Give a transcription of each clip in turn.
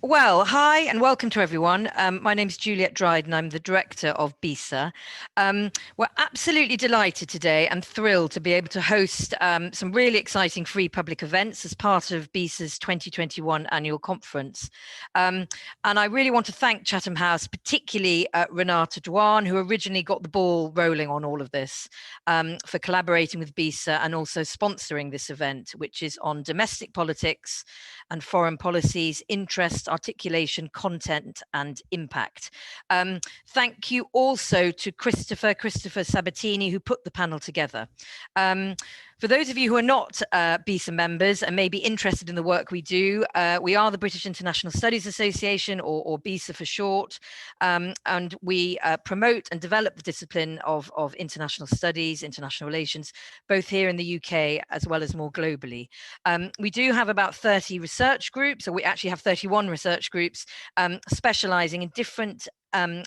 Well, hi and welcome to everyone. My name is Juliet Dryden. I'm the director of BISA. We're absolutely delighted today and thrilled to be able to host some really exciting free public events as part of BISA's 2021 annual conference. And I really want to thank Chatham House, particularly Renata Dwan, who originally got the ball rolling on all of this, for collaborating with BISA and also sponsoring this event, which is on domestic politics and foreign policies, interests, articulation, content, and impact. Thank you also to Christopher Sabatini, who put the panel together. For those of you who are not BISA members and may be interested in the work we do, we are the British International Studies Association, or BISA for short, and we promote and develop the discipline of international studies, international relations, both here in the UK as well as more globally. We do have about 30 research groups, or we actually have 31 research groups specializing in different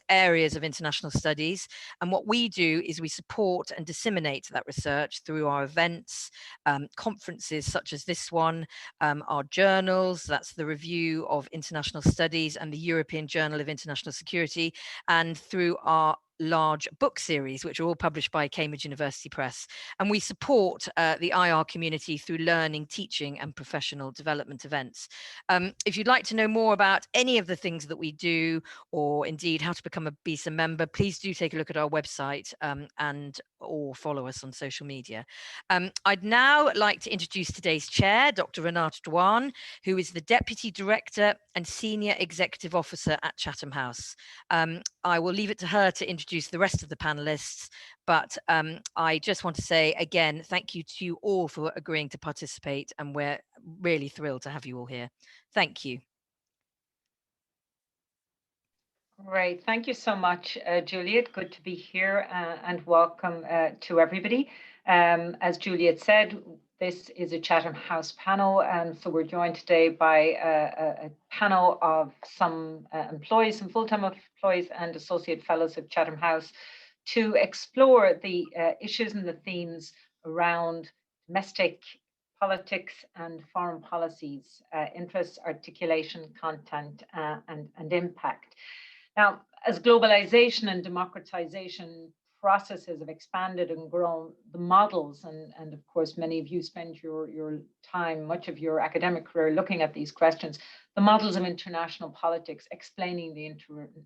areas of international studies. And what we do is we support and disseminate that research through our events, conferences such as this one, our journals, that's the Review of International Studies and the European Journal of International Security, and through our large book series, which are all published by Cambridge University Press. And we support the IR community through learning, teaching, and professional development events. If you'd like to know more about any of the things that we do, or indeed how to become a BISA member, please do take a look at our website or follow us on social media. I'd now like to introduce today's chair, Dr. Renata Dwan, who is the Deputy Director and Senior Executive Officer at Chatham House. I will leave it to her to introduce the rest of the panelists, but I just want to say again, thank you to you all for agreeing to participate, and we're really thrilled to have you all here. Thank you. Great, thank you so much, Juliet. Good to be here and welcome to everybody. As Juliet said, this is a Chatham House panel, and so we're joined today by a panel of some employees, some full-time employees and associate fellows of Chatham House to explore the issues and the themes around domestic politics and foreign policies, interests, articulation, content, and impact. Now, as globalization and democratization processes have expanded and grown, the models, and of course, many of you spend your time, much of your academic career looking at these questions, the models of international politics, explaining the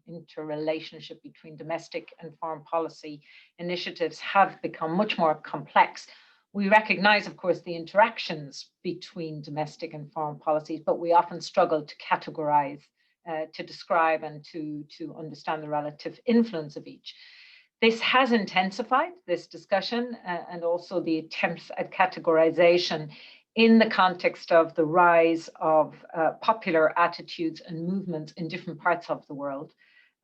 interrelationship between domestic and foreign policy initiatives have become much more complex. We recognize, of course, the interactions between domestic and foreign policies, but we often struggle to categorize, to describe and to understand the relative influence of each. This has intensified, this discussion, and also the attempts at categorization in the context of the rise of popular attitudes and movements in different parts of the world,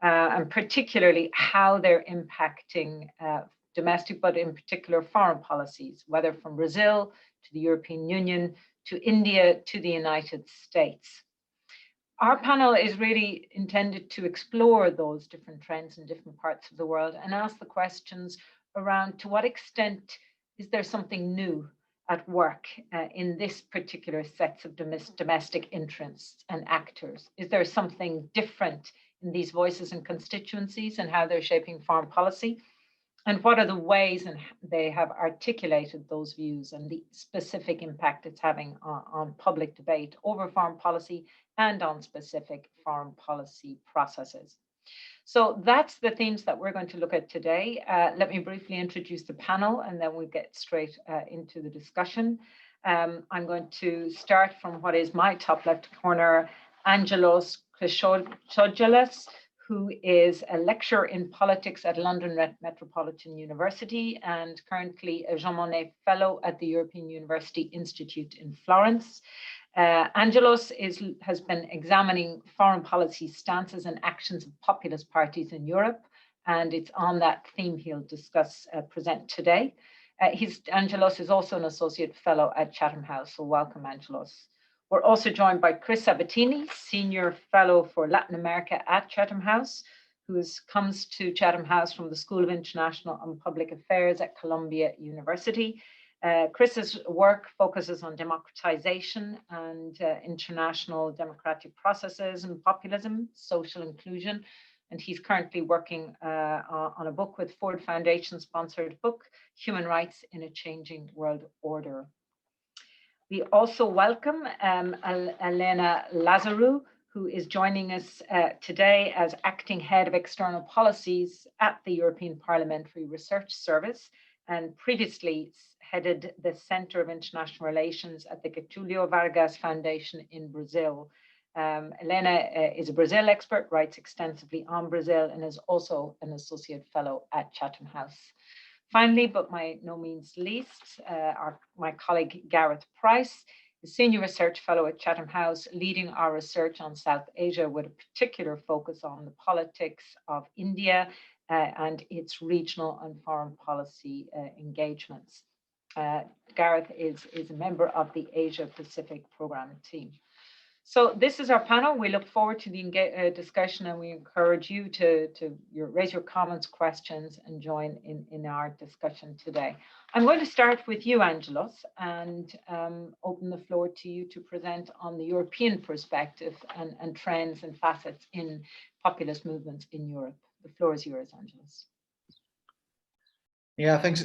and particularly how they're impacting domestic, but in particular foreign policies, whether from Brazil to the European Union, to India, to the United States. Our panel is really intended to explore those different trends in different parts of the world and ask the questions around to what extent is there something new at work in this particular sets of domestic interests and actors? Is there something different in these voices and constituencies and how they're shaping foreign policy? And what are the ways and they have articulated those views and the specific impact it's having on public debate over foreign policy and on specific foreign policy processes? So that's the themes that we're going to look at today. Let me briefly introduce the panel and then we'll get straight into the discussion. I'm going to start from what is my top left corner, Angelos Chrysogoulos, who is a lecturer in politics at London Metropolitan University and currently a Jean Monnet Fellow at the European University Institute in Florence. Angelos has been examining foreign policy stances and actions of populist parties in Europe, and it's on that theme he'll present today. Angelos is also an associate fellow at Chatham House, so welcome, Angelos. We're also joined by Chris Sabatini, Senior Fellow for Latin America at Chatham House, who comes to Chatham House from the School of International and Public Affairs at Columbia University. Chris's work focuses on democratization and international democratic processes and populism, social inclusion, and he's currently working on a book with Ford Foundation sponsored book, Human Rights in a Changing World Order. We also welcome Elena Lazarou, who is joining us today as Acting Head of External Policies at the European Parliamentary Research Service, and previously headed the Center of International Relations at the Getulio Vargas Foundation in Brazil. Elena is a Brazil expert, writes extensively on Brazil, and is also an associate fellow at Chatham House. Finally, but by no means least, my colleague Gareth Price, the Senior Research Fellow at Chatham House, leading our research on South Asia with a particular focus on the politics of India and its regional and foreign policy engagements. Gareth is a member of the Asia Pacific Programme team. So this is our panel. We look forward to the discussion, and we encourage you to raise your comments, questions, and join in our discussion today. I'm going to start with you, Angelos, and open the floor to you to present on the European perspective and trends and facets in populist movements in Europe. The floor is yours, Angelos. Yeah, thanks,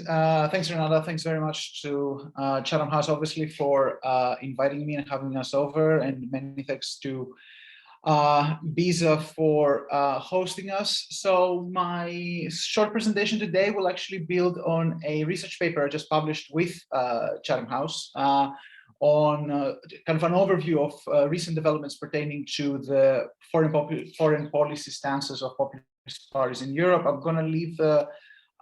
Renata. Thanks very much to Chatham House, obviously, for inviting me and having us over, and many thanks to BISA for hosting us. So my short presentation today will actually build on a research paper I just published with Chatham House on kind of an overview of recent developments pertaining to the foreign policy stances of populist parties in Europe. I'm going to leave the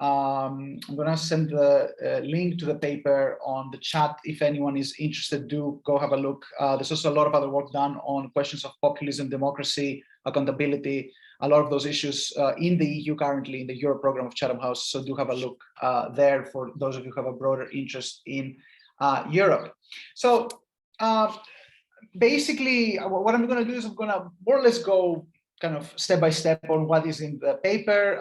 I'm going to send the link to the paper on the chat. If anyone is interested, do go have a look. There's also a lot of other work done on questions of populism, democracy, accountability, a lot of those issues in the EU currently in the Euro program of Chatham House. So do have a look there for those of you who have a broader interest in Europe. So basically, what I'm going to do is I'm going to more or less go kind of step by step on what is in the paper.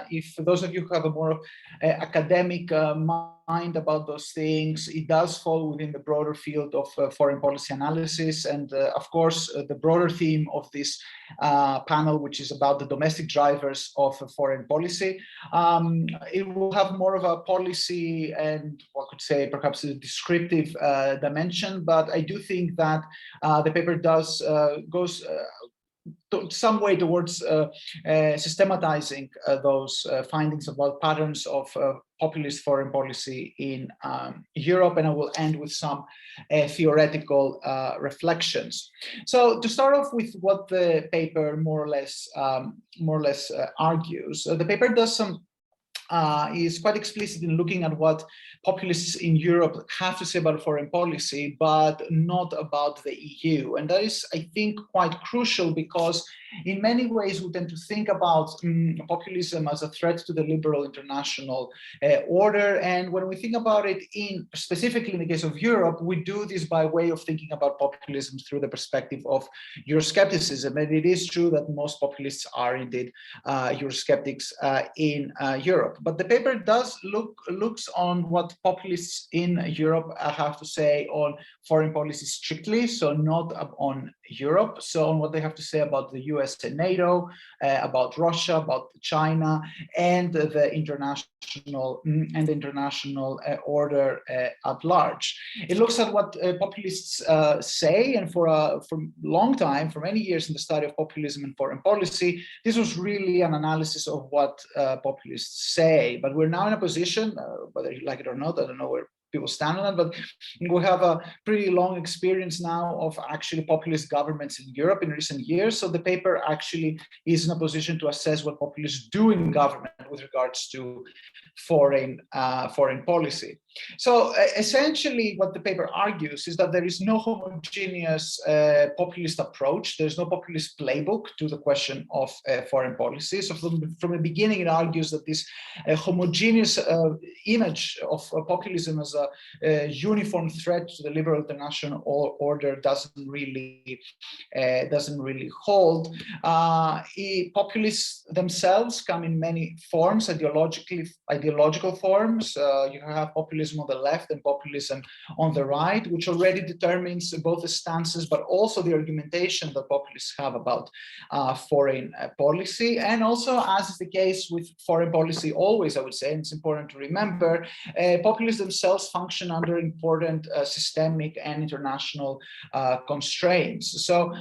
If those of you who have a more academic mind about those things, it does fall within the broader field of foreign policy analysis. And of course, the broader theme of this panel, which is about the domestic drivers of foreign policy, it will have more of a policy and what could say perhaps a descriptive dimension. But I do think that the paper does goes some way towards systematizing those findings about patterns of populist foreign policy in Europe, and I will end with some theoretical reflections. So to start off with what the paper more or less argues, the paper does some is quite explicit in looking at what populists in Europe have to say about foreign policy, but not about the EU. And that is, I think, quite crucial because in many ways we tend to think about populism as a threat to the liberal international order. And when we think about it specifically in the case of Europe, we do this by way of thinking about populism through the perspective of Euroscepticism. And it is true that most populists are indeed Eurosceptics in Europe. But the paper does looks on what populists in Europe have to say on foreign policy strictly, so not on Europe, so on what they have to say about the US and NATO, about Russia, about China, and the international order at large. It looks at what populists say, and for a long time, for many years in the study of populism and foreign policy, this was really an analysis of what populists say. But we're now in a position, whether you like it or not, I don't know where people stand on that, but we have a pretty long experience now of actually populist governments in Europe in recent years. So the paper actually is in a position to assess what populists do in government with regards to foreign policy. So essentially what the paper argues is that there is no homogeneous populist approach. There's no populist playbook to the question of foreign policy. So from the beginning, it argues that this homogeneous image of populism as a uniform threat to the liberal international order doesn't really hold. Populists themselves come in many forms, ideological forms. You have populists populism on the left and populism on the right, which already determines both the stances, but also the argumentation that populists have about foreign policy. And also, as is the case with foreign policy always, I would say, and it's important to remember, populists themselves function under important systemic and international constraints. So,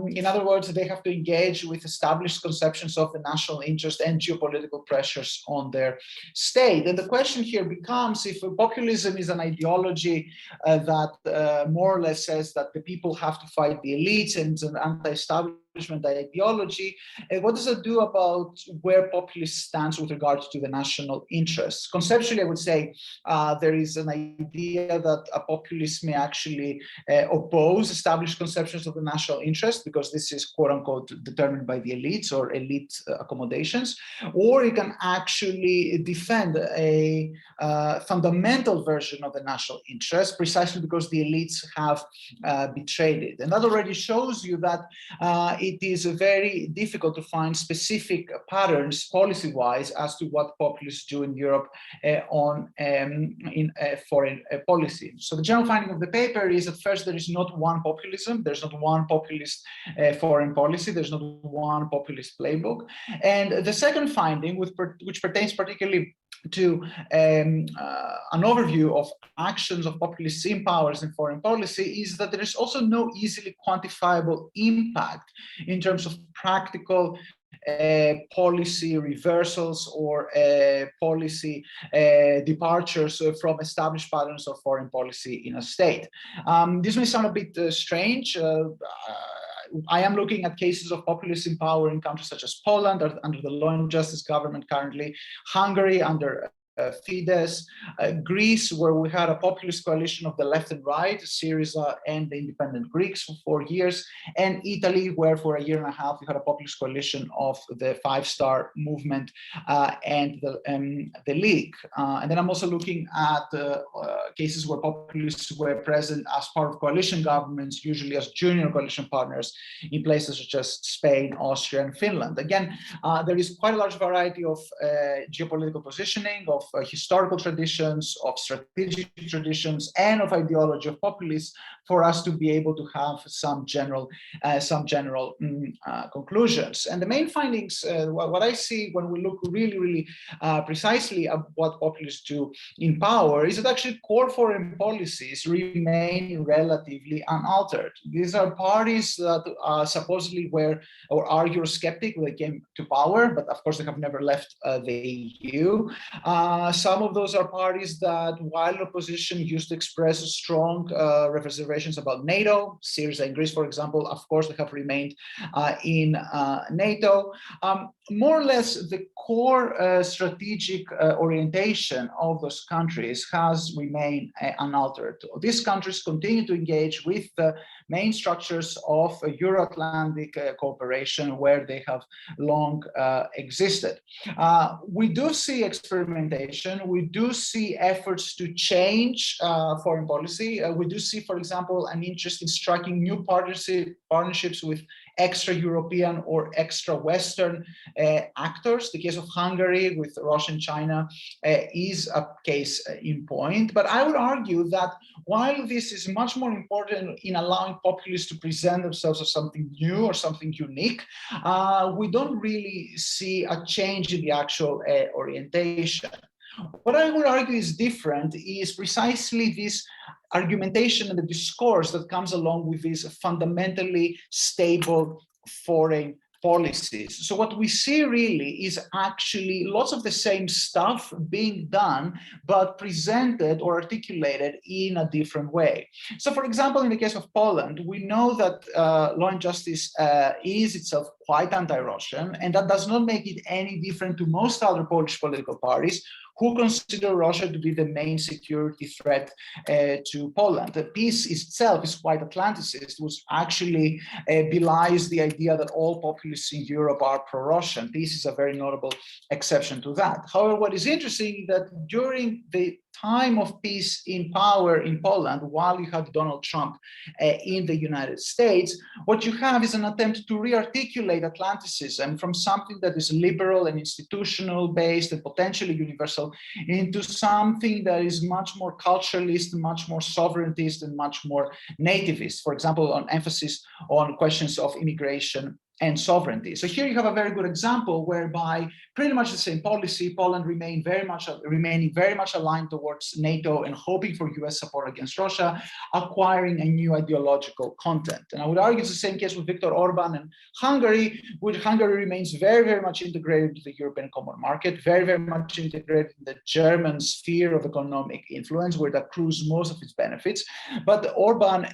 in other words, they have to engage with established conceptions of the national interest and geopolitical pressures on their state. And the question here becomes, if populism is an ideology that more or less says that the people have to fight the elites and it's an anti-establishment ideology, what does it do about where populists stands with regards to the national interests? Conceptually, I would say there is an idea that a populist may actually oppose established conceptions of the national interest, because this is quote unquote determined by the elites or elite accommodations, or it can actually defend a fundamental version of the national interest, precisely because the elites have betrayed it. And that already shows you that it is very difficult to find specific patterns policy-wise as to what populists do in Europe in foreign policy. So the general finding of the paper is that first, there is not one populism, there's not one populist foreign policy, there's not one populist playbook. And the second finding, which pertains particularly to an overview of actions of populists in powers in foreign policy, is that there is also no easily quantifiable impact in terms of practical policy reversals or policy departures from established patterns of foreign policy in a state. This may sound a bit strange. I am looking at cases of populists in power in countries such as Poland under the Law and Justice government currently, Hungary under Fidesz, Greece, where we had a populist coalition of the left and right, Syriza and the independent Greeks for 4 years, and Italy, where for a year and a half we had a populist coalition of the Five Star Movement and the League. And then I'm also looking at cases where populists were present as part of coalition governments, usually as junior coalition partners in places such as Spain, Austria, and Finland. Again, there is quite a large variety of geopolitical positioning, of historical traditions, of strategic traditions, and of ideology of populists for us to be able to have some general conclusions. And the main findings, what I see when we look really precisely at what populists do in power, is that actually core foreign policies remain relatively unaltered. These are parties that supposedly were or are Eurosceptic when they came to power, but of course they have never left the EU. Some of those are parties that, while opposition, used to express strong reservations about NATO. Syriza in Greece, for example, of course, they have remained in NATO. More or less, the core strategic orientation of those countries has remained unaltered. These countries continue to engage with the main structures of Euro-Atlantic cooperation, where they have long existed. We do see experimentation. We do see efforts to change foreign policy. We do see, for example, an interest in striking new partnerships with extra-European or extra-Western actors. The case of Hungary with Russia and China is a case in point. But I would argue that while this is much more important in allowing populists to present themselves as something new or something unique, we don't really see a change in the actual orientation. What I would argue is different is precisely this argumentation and the discourse that comes along with these fundamentally stable foreign policies. So what we see really is actually lots of the same stuff being done, but presented or articulated in a different way. So for example, in the case of Poland, we know that Law and Justice is itself quite anti-Russian, and that does not make it any different to most other Polish political parties who consider Russia to be the main security threat to Poland. The piece itself is quite Atlanticist, which actually belies the idea that all populists in Europe are pro-Russian. This is a very notable exception to that. However, what is interesting is that during the time of peace in power in Poland, while you have Donald Trump in the United States, what you have is an attempt to re-articulate Atlanticism from something that is liberal and institutional based and potentially universal into something that is much more culturalist, much more sovereigntist, and much more nativist. For example, on emphasis on questions of immigration and sovereignty. So here you have a very good example whereby pretty much the same policy, Poland remaining very much aligned towards NATO and hoping for US support against Russia, acquiring a new ideological content. And I would argue it's the same case with Viktor Orban and Hungary, which Hungary remains very, very much integrated into the European common market, very, very much integrated in the German sphere of economic influence, where it accrues most of its benefits. But Orban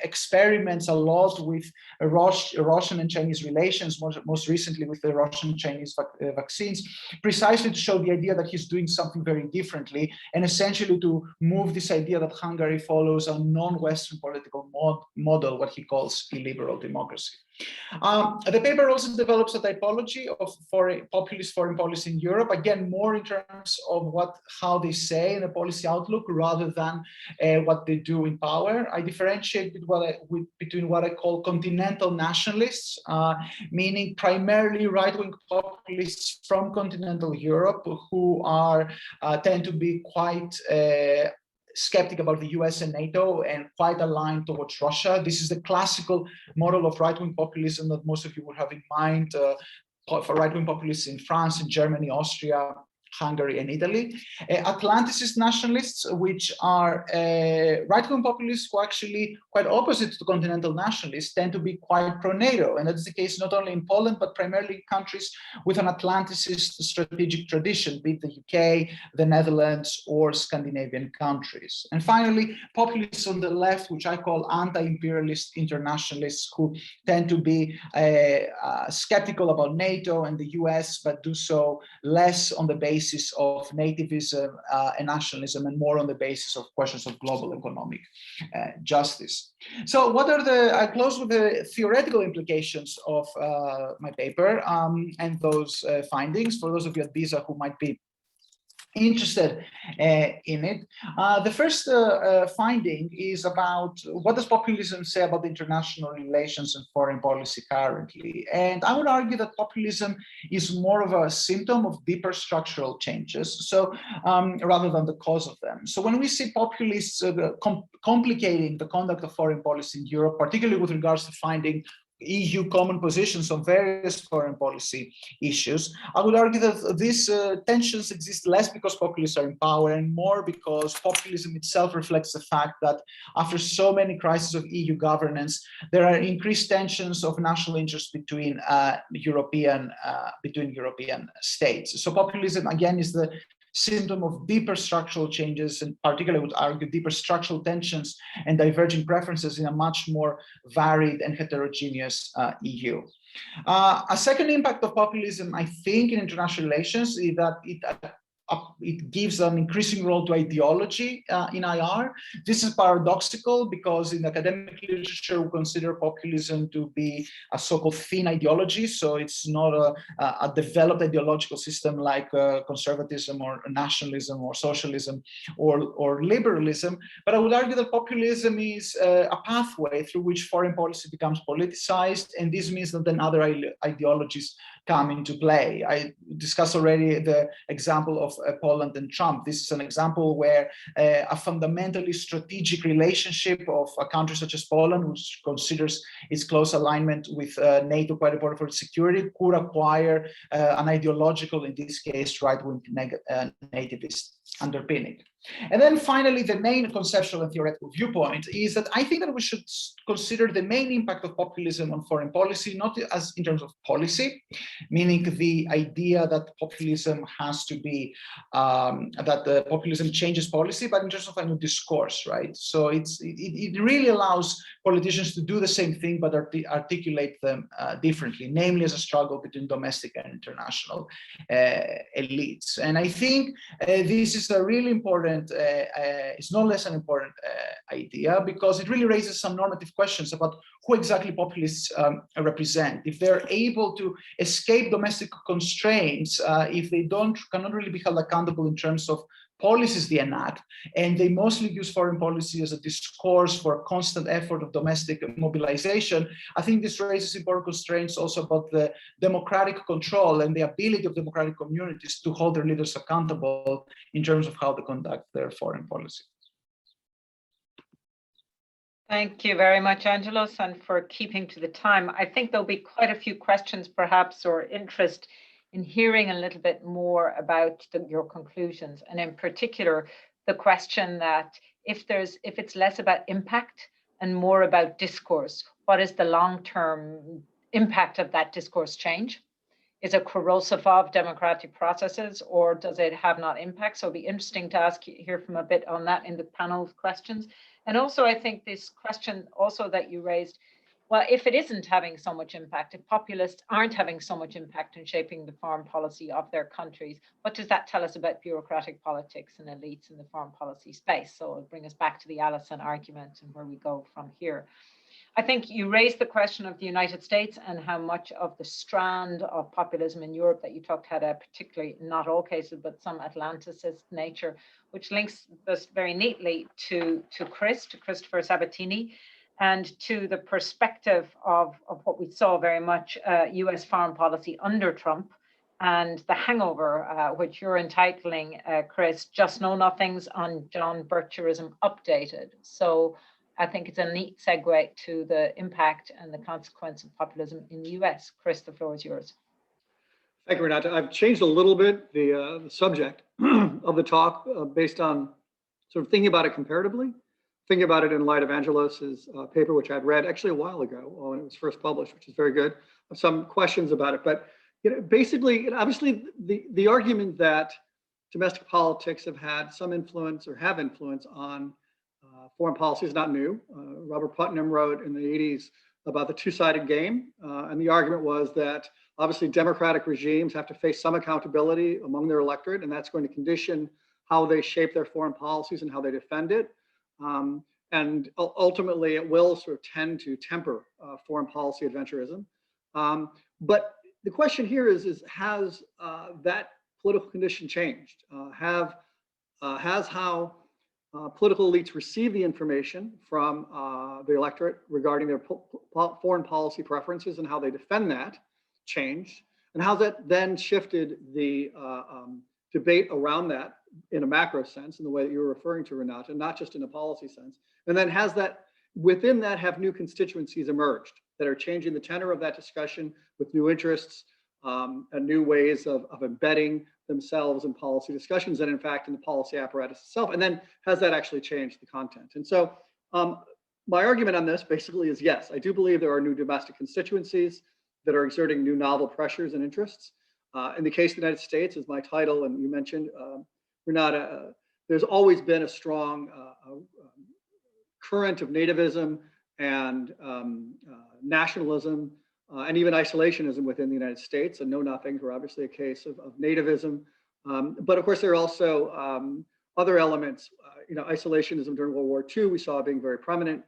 experiments a lot with Russian and Chinese relations, most recently with the Russian-Chinese vaccines, precisely to show the idea that he's doing something very differently, and essentially to move this idea that Hungary follows a non-Western political model, what he calls illiberal democracy. The paper also develops a typology of populist foreign policy in Europe, again, more in terms of how they say in the policy outlook rather than what they do in power. I differentiate between what I call continental nationalists, meaning primarily right-wing populists from continental Europe who tend to be quite skeptic about the US and NATO and quite aligned towards Russia. This is the classical model of right-wing populism that most of you would have in mind for right-wing populists in France, in Germany, Austria, Hungary, and Italy. Atlanticist nationalists, which are right-wing populists who actually quite opposite to continental nationalists, tend to be quite pro-NATO. And that's the case not only in Poland, but primarily in countries with an Atlanticist strategic tradition, be it the UK, the Netherlands, or Scandinavian countries. And finally, populists on the left, which I call anti-imperialist internationalists, who tend to be skeptical about NATO and the US, but do so less on the basis of nativism and nationalism, and more on the basis of questions of global economic justice. So I close with the theoretical implications of my paper and those findings for those of you at BISA who might be interested in it. The first finding is about what does populism say about international relations and foreign policy currently. And I would argue that populism is more of a symptom of deeper structural changes, so rather than the cause of them. So when we see populists complicating the conduct of foreign policy in Europe, particularly with regards to finding EU common positions on various foreign policy issues, I would argue that these tensions exist less because populists are in power and more because populism itself reflects the fact that after so many crises of EU governance, there are increased tensions of national interest between European states. So populism, again, is the symptom of deeper structural changes, and particularly I would argue deeper structural tensions and diverging preferences in a much more varied and heterogeneous EU. A second impact of populism, I think, in international relations is that it gives an increasing role to ideology in IR. This is paradoxical because in academic literature, we consider populism to be a so-called thin ideology. So it's not a developed ideological system like conservatism or nationalism or socialism or liberalism. But I would argue that populism is a pathway through which foreign policy becomes politicized. And this means that then other ideologies come into play. I discussed already the example of Poland and Trump. This is an example where a fundamentally strategic relationship of a country such as Poland, which considers its close alignment with NATO quite important for its security, could acquire an ideological, in this case, right-wing nativist underpinning. And then finally, the main conceptual and theoretical viewpoint is that I think that we should consider the main impact of populism on foreign policy, not as in terms of policy, meaning the idea that populism has to be, that the populism changes policy, but in terms of a new discourse, right? So it really allows politicians to do the same thing, but articulate them differently, namely as a struggle between domestic and international elites. And I think this is a really important, it's no less an important idea, because it really raises some normative questions about who exactly populists represent. If they're able to escape domestic constraints, if they cannot really be held accountable in terms of policies they enact, and they mostly use foreign policy as a discourse for a constant effort of domestic mobilization, I think this raises important constraints also about the democratic control and the ability of democratic communities to hold their leaders accountable in terms of how they conduct their foreign policy. Thank you very much, Angelos, and for keeping to the time. I think there'll be quite a few questions, perhaps, or interest in hearing a little bit more about your conclusions, and in particular, the question that if it's less about impact and more about discourse, what is the long-term impact of that discourse change? Is it corrosive of democratic processes, or does it have not impact? So it'll be interesting to hear from a bit on that in the panel questions. And also, I think this question also that you raised, well, if it isn't having so much impact, if populists aren't having so much impact in shaping the foreign policy of their countries, what does that tell us about bureaucratic politics and elites in the foreign policy space? So it'll bring us back to the Allison argument and where we go from here. I think you raised the question of the United States and how much of the strand of populism in Europe that you talked had a particularly, not all cases, but some Atlanticist nature, which links us very neatly to Christopher Sabatini, and to the perspective of what we saw very much US foreign policy under Trump, and the hangover, which you're entitling, Chris, Just Know Nothings on John Bircherism Updated. So I think it's a neat segue to the impact and the consequence of populism in the US. Chris, the floor is yours. Thank you, Renata. I've changed a little bit the subject of the talk based on sort of thinking about it comparatively, thinking about it in light of Angelos's paper, which I'd read actually a while ago when it was first published, which is very good. Some questions about it, but basically, obviously, the argument that domestic politics have had some influence or have influence on foreign policy is not new. Robert Putnam wrote in the 80s about the two-sided game, and the argument was that obviously democratic regimes have to face some accountability among their electorate, and that's going to condition how they shape their foreign policies and how they defend it. And ultimately, it will sort of tend to temper foreign policy adventurism. But the question here is has that political condition changed? Has how political elites receive the information from the electorate regarding their foreign policy preferences and how they defend that changed? And how that then shifted the debate around that in a macro sense, in the way that you were referring to, Renata, not just in a policy sense. And then has that, within that, have new constituencies emerged that are changing the tenor of that discussion with new interests and new ways of embedding themselves in policy discussions and in fact in the policy apparatus itself. And then has that actually changed the content? And so my argument on this basically is yes, I do believe there are new domestic constituencies that are exerting new novel pressures and interests. In the case of the United States, as my title and you mentioned, Renata, there's always been a strong current of nativism and nationalism and even isolationism within the United States. And Know Nothings were obviously a case of nativism. But of course, there are also other elements. Isolationism during World War II, we saw being very prominent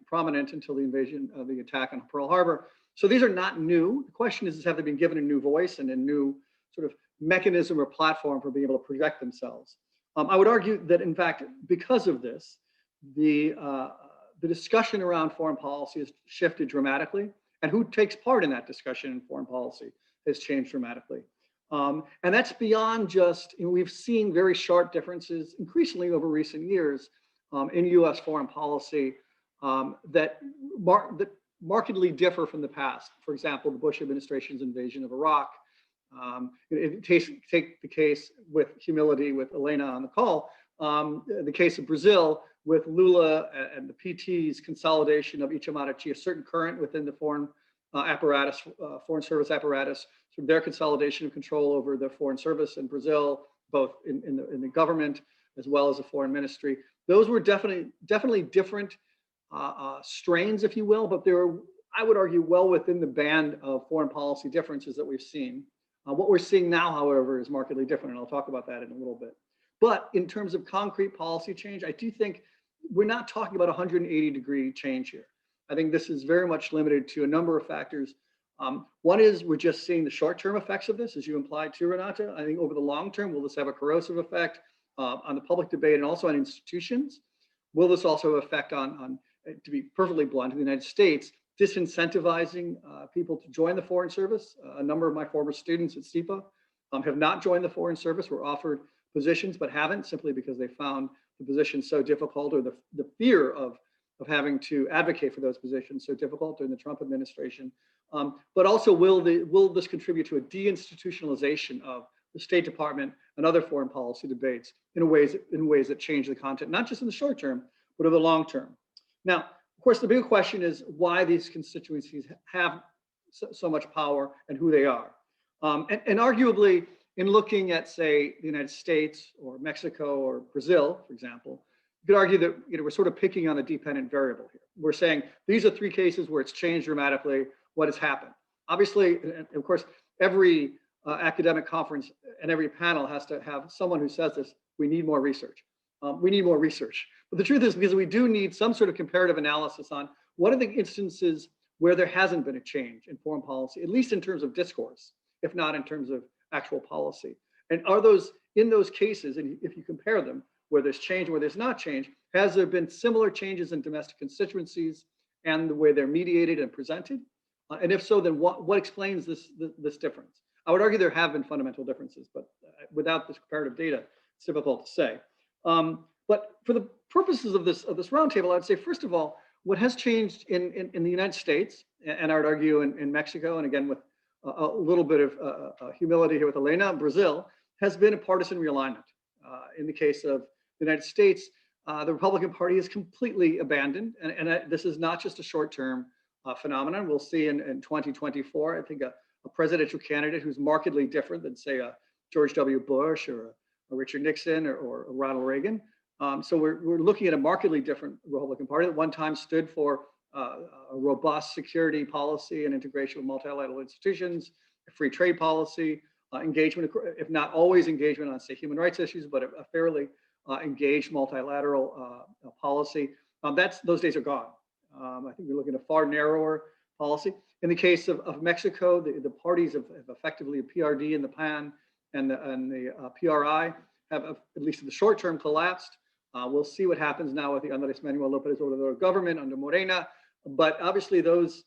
until the invasion of the attack on Pearl Harbor. So these are not new. The question is have they been given a new voice and a new sort of mechanism or platform for being able to project themselves? I would argue that, in fact, because of this, the discussion around foreign policy has shifted dramatically, and who takes part in that discussion in foreign policy has changed dramatically. And that's beyond just, we've seen very sharp differences increasingly over recent years in US foreign policy that markedly differ from the past. For example, the Bush administration's invasion of Iraq. Take the case with humility with Elena on the call, the case of Brazil with Lula and the PT's consolidation of Itamaraty, a certain current within the foreign apparatus, foreign service apparatus, so their consolidation of control over the foreign service in Brazil, both in the government as well as the foreign ministry. Those were definitely different strains, if you will, but they were, I would argue, well within the band of foreign policy differences that we've seen. What we're seeing now, however, is markedly different, and I'll talk about that in a little bit. But in terms of concrete policy change, I do think we're not talking about a 180-degree change here. I think this is very much limited to a number of factors. One is we're just seeing the short-term effects of this, as you implied too, Renata. I think over the long term, will this have a corrosive effect on the public debate and also on institutions? Will this also affect on to be perfectly blunt, in the United States, disincentivizing people to join the Foreign Service? A number of my former students at STIPA have not joined the Foreign Service, were offered positions, but haven't, simply because they found the position so difficult, or the fear of having to advocate for those positions so difficult during the Trump administration. But also, will this contribute to a deinstitutionalization of the State Department and other foreign policy debates in ways that change the content, not just in the short term, but over the long term? Now, of course, the big question is why these constituencies have so much power and who they are. And arguably, in looking at, say, the United States or Mexico or Brazil, for example, you could argue that we're sort of picking on a dependent variable here. We're saying these are three cases where it's changed dramatically. What has happened? Obviously, and of course, every academic conference and every panel has to have someone who says this: we need more research. We need more research. But the truth is, because we do need some sort of comparative analysis on what are the instances where there hasn't been a change in foreign policy, at least in terms of discourse, if not in terms of actual policy. And are those, in those cases, and if you compare them, where there's change and where there's not change, has there been similar changes in domestic constituencies and the way they're mediated and presented? And if so, then what explains this difference? I would argue there have been fundamental differences, but without this comparative data, it's difficult to say. But for the purposes of this roundtable, I'd say, first of all, what has changed in the United States, and I would argue in Mexico, and again with a little bit of humility here with Elena, Brazil, has been a partisan realignment. In the case of the United States, the Republican Party is completely abandoned, and this is not just a short-term phenomenon. We'll see in 2024, I think, a presidential candidate who's markedly different than, say, a George W. Bush or a Richard Nixon or Ronald Reagan. So we're looking at a markedly different Republican Party that one time stood for a robust security policy and integration with multilateral institutions, a free trade policy, engagement, if not always engagement on, say, human rights issues, but a fairly engaged multilateral policy. Those days are gone. I think we're looking at a far narrower policy. In the case of Mexico, the parties have effectively, PRD and the PAN and the PRI have, at least in the short term, collapsed. We'll see what happens now with the Andrés Manuel López Obrador government under Morena. But obviously those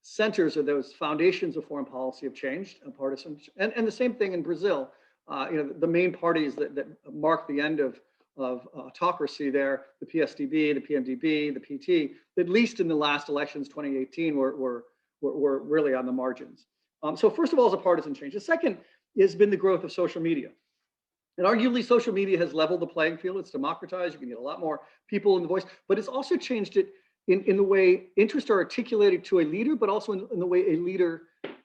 centers or those foundations of foreign policy have changed, partisan. And the same thing in Brazil. The main parties that mark the end of autocracy there, the PSDB, the PMDB, the PT, at least in the last elections, 2018, were really on the margins. So first of all, it's a partisan change. The second has been the growth of social media. And arguably, social media has leveled the playing field. It's democratized. You can get a lot more people in the voice, but it's also changed it in the way interests are articulated to a leader, but also in the way a leader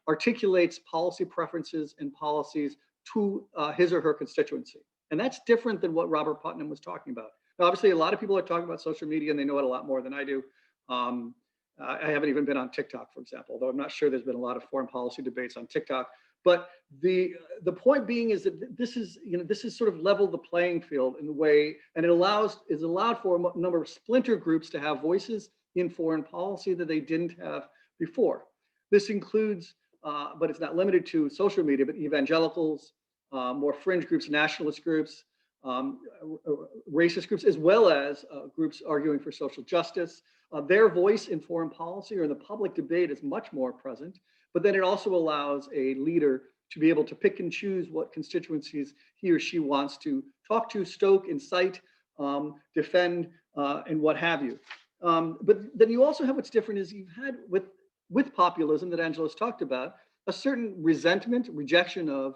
articulates policy preferences and policies to his or her constituency. And that's different than what Robert Putnam was talking about. Now, obviously, a lot of people are talking about social media and they know it a lot more than I do. I haven't even been on TikTok, for example, although I'm not sure there's been a lot of foreign policy debates on TikTok. But the point being is that this is sort of leveled the playing field in the way, and is allowed for a number of splinter groups to have voices in foreign policy that they didn't have before. This includes, but it's not limited to, social media, but evangelicals, more fringe groups, nationalist groups, racist groups, as well as groups arguing for social justice. Their voice in foreign policy or in the public debate is much more present, but then it also allows a leader to be able to pick and choose what constituencies he or she wants to talk to, stoke, incite, defend, and what have you. But then you also have what's different is you've had with populism that Angela's talked about, a certain resentment, rejection of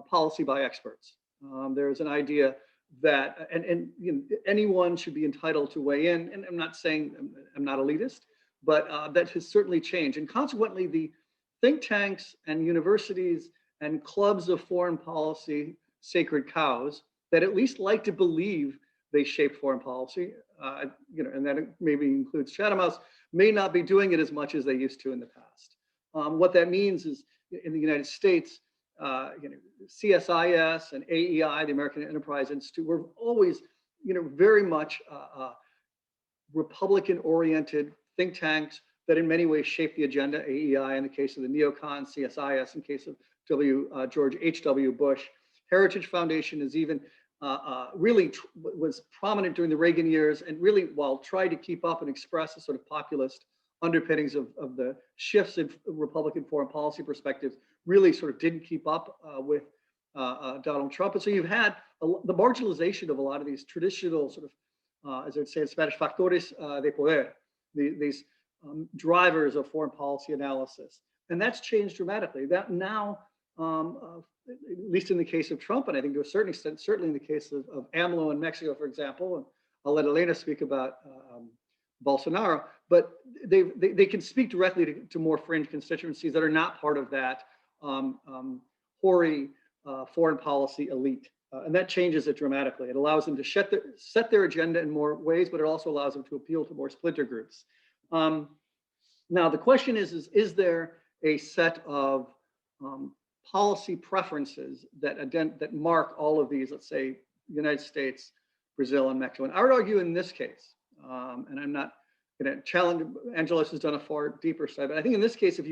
policy by experts. There's an idea that anyone should be entitled to weigh in, and I'm not saying I'm not elitist, but that has certainly changed. And consequently, the think tanks and universities and clubs of foreign policy, sacred cows, that at least like to believe they shape foreign policy, and that maybe includes Chatham House, may not be doing it as much as they used to in the past. What that means is in the United States, CSIS and AEI, the American Enterprise Institute, were always, very much Republican-oriented think tanks that in many ways shape the agenda, AEI in the case of the neocons, CSIS in case of George H.W. Bush. Heritage Foundation is even really was prominent during the Reagan years, and really, while trying to keep up and express a sort of populist underpinnings of the shifts in Republican foreign policy perspectives, really sort of didn't keep up with Donald Trump. And so you've had the marginalization of a lot of these traditional sort of, as I would say in Spanish, factores de poder, these drivers of foreign policy analysis. And that's changed dramatically. That now, at least in the case of Trump, and I think to a certain extent, certainly in the case of AMLO in Mexico, for example, and I'll let Elena speak about Bolsonaro, but they can speak directly to more fringe constituencies that are not part of that hoary foreign policy elite. And that changes it dramatically. It allows them to set their agenda in more ways, but it also allows them to appeal to more splinter groups. Now, the question is there a set of policy preferences that mark all of these, let's say, United States, Brazil, and Mexico? And I would argue in this case, and I'm not going to challenge, Angelos has done a far deeper study, but I think in this case, if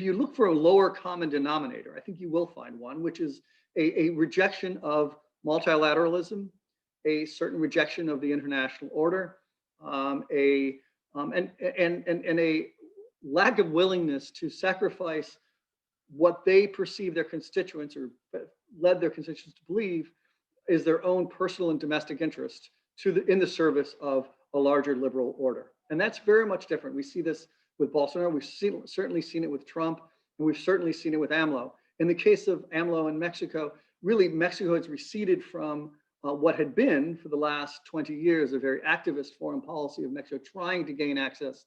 you look for a lower common denominator, I think you will find one, which is a rejection of multilateralism, a certain rejection of the international order, and a lack of willingness to sacrifice what they perceive their constituents or led their constituents to believe is their own personal and domestic interest in the service of a larger liberal order. And that's very much different. We see this with Bolsonaro. We've certainly seen it with Trump, and we've certainly seen it with AMLO. In the case of AMLO in Mexico, really Mexico has receded from what had been for the last 20 years a very activist foreign policy of Mexico, trying to gain access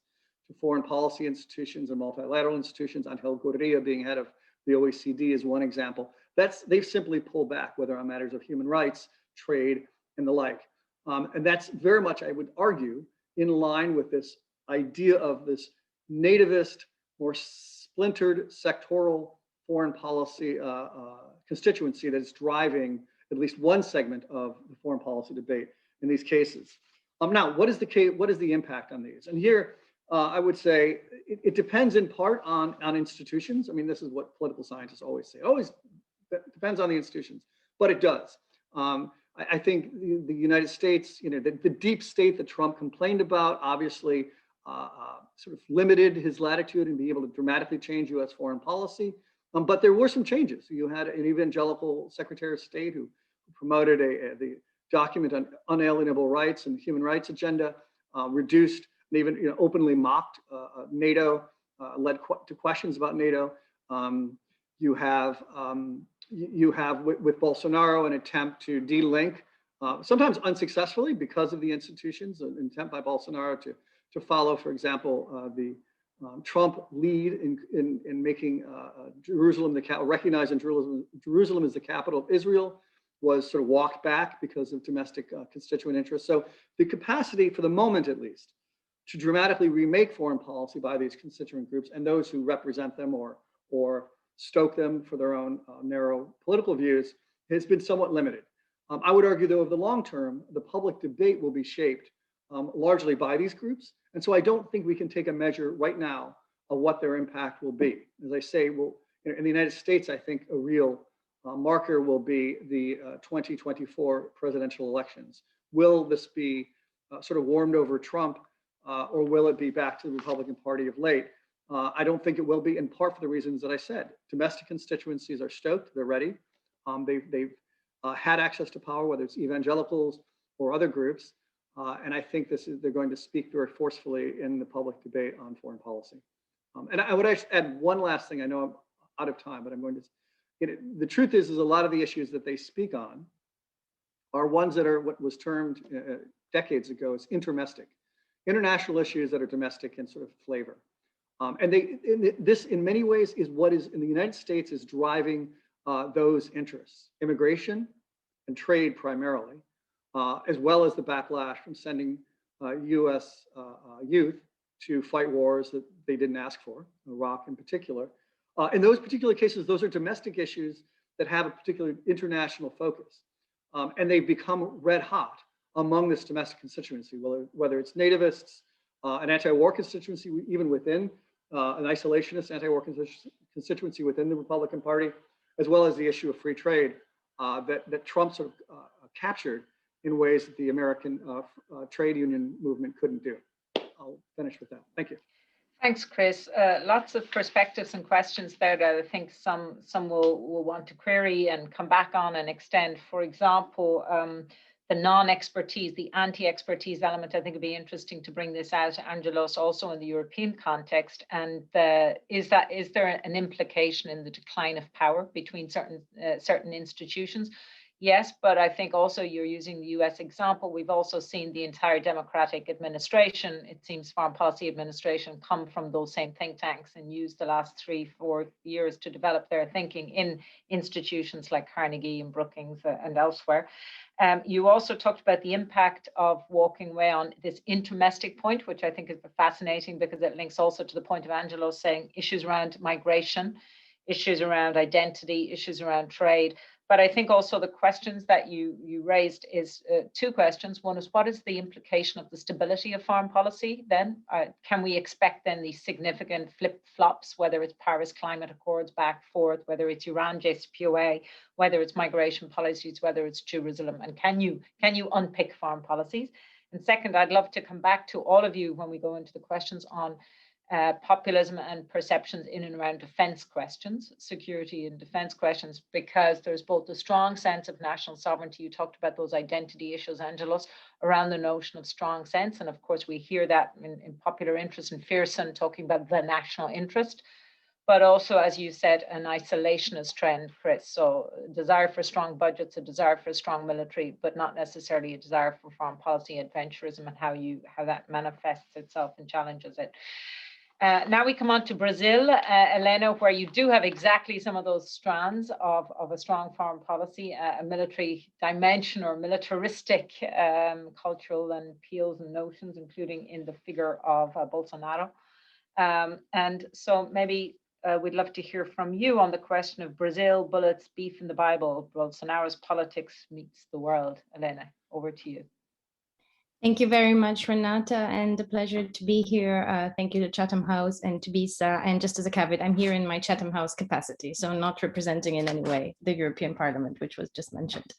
to foreign policy institutions and multilateral institutions. Angel Correa being head of the OECD is one example. They've simply pulled back, whether on matters of human rights, trade, and the like. And that's very much, I would argue, in line with this idea of this nativist, more splintered sectoral foreign policy constituency that is driving at least one segment of the foreign policy debate in these cases. Now, what is the impact on these? And here, I would say it depends in part on institutions. I mean, this is what political scientists always say. Always depends on the institutions, but it does. I think the United States, the deep state that Trump complained about, obviously sort of limited his latitude in being able to dramatically change U.S. foreign policy. But there were some changes. You had an evangelical Secretary of State who promoted the document on unalienable rights and the human rights agenda, reduced and even openly mocked NATO, led to questions about NATO. You have with Bolsonaro an attempt to de-link, sometimes unsuccessfully because of the institutions, an attempt by Bolsonaro to follow, for example, the Trump lead in making Jerusalem recognizing Jerusalem as the capital of Israel was sort of walked back because of domestic constituent interests. So the capacity, for the moment at least, to dramatically remake foreign policy by these constituent groups and those who represent them or stoke them for their own narrow political views has been somewhat limited. I would argue, though, over the long term, the public debate will be shaped largely by these groups. And so I don't think we can take a measure right now of what their impact will be. As I say, in the United States, I think a real marker will be the 2024 presidential elections. Will this be sort of warmed over Trump, or will it be back to the Republican Party of late? I don't think it will be, in part for the reasons that I said. Domestic constituencies are stoked, they're ready. They've had access to power, whether it's evangelicals or other groups. And I think they're going to speak very forcefully in the public debate on foreign policy. And I would add one last thing. I know I'm out of time, but I'm going to, the truth is a lot of the issues that they speak on are ones that are what was termed decades ago as intermestic, international issues that are domestic in sort of flavor. This in many ways is what is in the United States is driving those interests, immigration and trade primarily, as well as the backlash from sending US youth to fight wars that they didn't ask for, Iraq in particular. In those particular cases, those are domestic issues that have a particular international focus. And they've become red hot among this domestic constituency, whether it's nativists, an anti-war constituency, even within an isolationist anti-war constituency within the Republican Party, as well as the issue of free trade that Trump sort of captured in ways that the American trade union movement couldn't do. I'll finish with that. Thank you. Thanks, Chris. Lots of perspectives and questions there that I think some will want to query and come back on and extend. For example, the non-expertise, the anti-expertise element, I think it'd be interesting to bring this out, Angelos, also in the European context. And is there an implication in the decline of power between certain institutions? Yes, but I think also you're using the US example. We've also seen the entire Democratic administration, it seems foreign policy administration, come from those same think tanks and use the last 3-4 years to develop their thinking in institutions like Carnegie and Brookings and elsewhere. You also talked about the impact of walking away on this intermestic point, which I think is fascinating because it links also to the point of Angelo saying issues around migration, issues around identity, issues around trade. But I think also the questions that you raised is two questions. One is, what is the implication of the stability of foreign policy then? Can we expect then these significant flip-flops, whether it's Paris Climate Accords back forth, whether it's Iran JCPOA, whether it's migration policies, whether it's Jerusalem, and can you unpick foreign policies? And second, I'd love to come back to all of you when we go into the questions on populism and perceptions in and around defense questions, security and defense questions, because there's both a strong sense of national sovereignty. You talked about those identity issues, Angelos, around the notion of strong sense. And of course, we hear that in popular interest and Pearson talking about the national interest, but also, as you said, an isolationist trend, Chris. So a desire for strong budgets, a desire for a strong military, but not necessarily a desire for foreign policy adventurism and how that manifests itself and challenges it. Now we come on to Brazil, Elena, where you do have exactly some of those strands of a strong foreign policy, a military dimension or militaristic cultural and appeals and notions, including in the figure of Bolsonaro. And so maybe we'd love to hear from you on the question of Brazil, bullets, beef in the Bible, Bolsonaro's politics meets the world. Elena, over to you. Thank you very much, Renata, and a pleasure to be here. Thank you to Chatham House and to BISA. And just as a caveat, I'm here in my Chatham House capacity, so not representing in any way the European Parliament, which was just mentioned.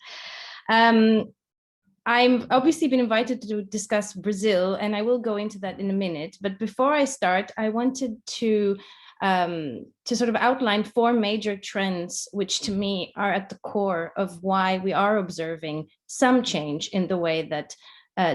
I'm obviously been invited to discuss Brazil, and I will go into that in a minute. But before I start, I wanted to sort of outline 4 major trends, which to me are at the core of why we are observing some change in the way that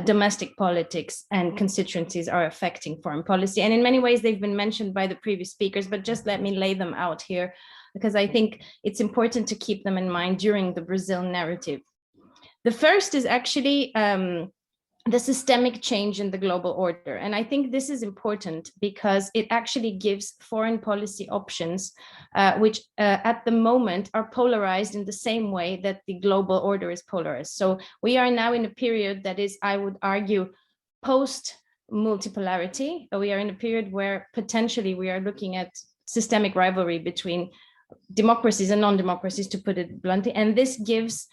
domestic politics and constituencies are affecting foreign policy. And in many ways, they've been mentioned by the previous speakers, but just let me lay them out here, because I think it's important to keep them in mind during the Brazil narrative. The first is actually the systemic change in the global order. And I think this is important because it actually gives foreign policy options, which at the moment are polarized in the same way that the global order is polarized. So we are now in a period that is, I would argue, post-multipolarity. We are in a period where potentially we are looking at systemic rivalry between democracies and non-democracies, to put it bluntly. And this gives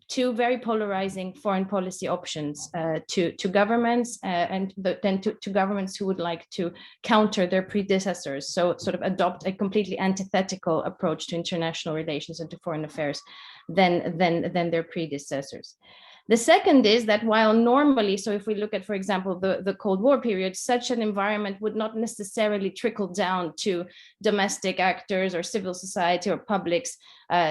2 very polarizing foreign policy options to governments and then to governments who would like to counter their predecessors, so sort of adopt a completely antithetical approach to international relations and to foreign affairs than their predecessors. The second is that while normally, so if we look at, for example, the Cold War period, such an environment would not necessarily trickle down to domestic actors or civil society or publics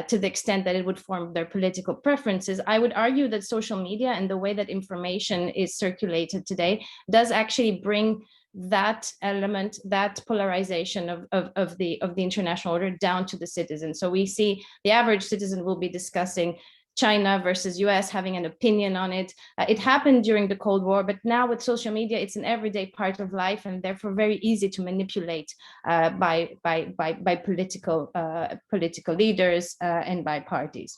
to the extent that it would form their political preferences. I would argue that social media and the way that information is circulated today does actually bring that element, that polarization of the international order down to the citizen. So we see the average citizen will be discussing China versus US, having an opinion on it. It happened during the Cold War, but now with social media, it's an everyday part of life and therefore very easy to manipulate by political leaders and by parties.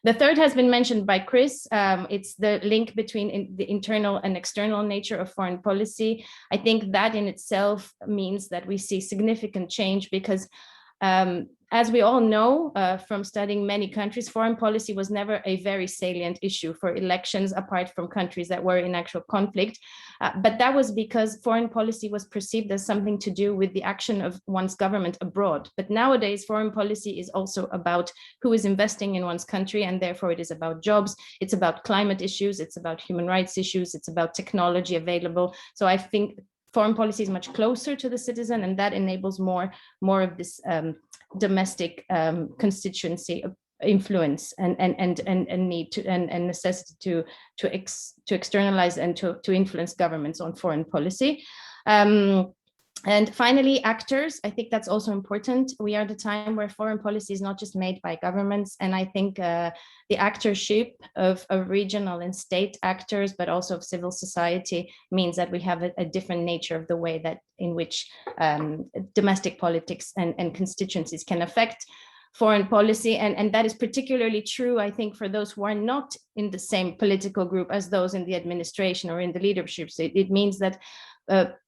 The third has been mentioned by Chris. It's the link between the internal and external nature of foreign policy. I think that in itself means that we see significant change because As we all know from studying many countries, foreign policy was never a very salient issue for elections, apart from countries that were in actual conflict. But that was because foreign policy was perceived as something to do with the action of one's government abroad. But nowadays, foreign policy is also about who is investing in one's country, and therefore it is about jobs, it's about climate issues, it's about human rights issues, it's about technology available. So I think foreign policy is much closer to the citizen, and that enables more of this domestic constituency influence and need to and necessity to externalize and to influence governments on foreign policy. And finally, actors. I think that's also important. We are at a time where foreign policy is not just made by governments, and I think the actorship of regional and state actors, but also of civil society, means that we have a different nature of the way that in which domestic politics and constituencies can affect foreign policy. And that is particularly true, I think, for those who are not in the same political group as those in the administration or in the leadership. So it means that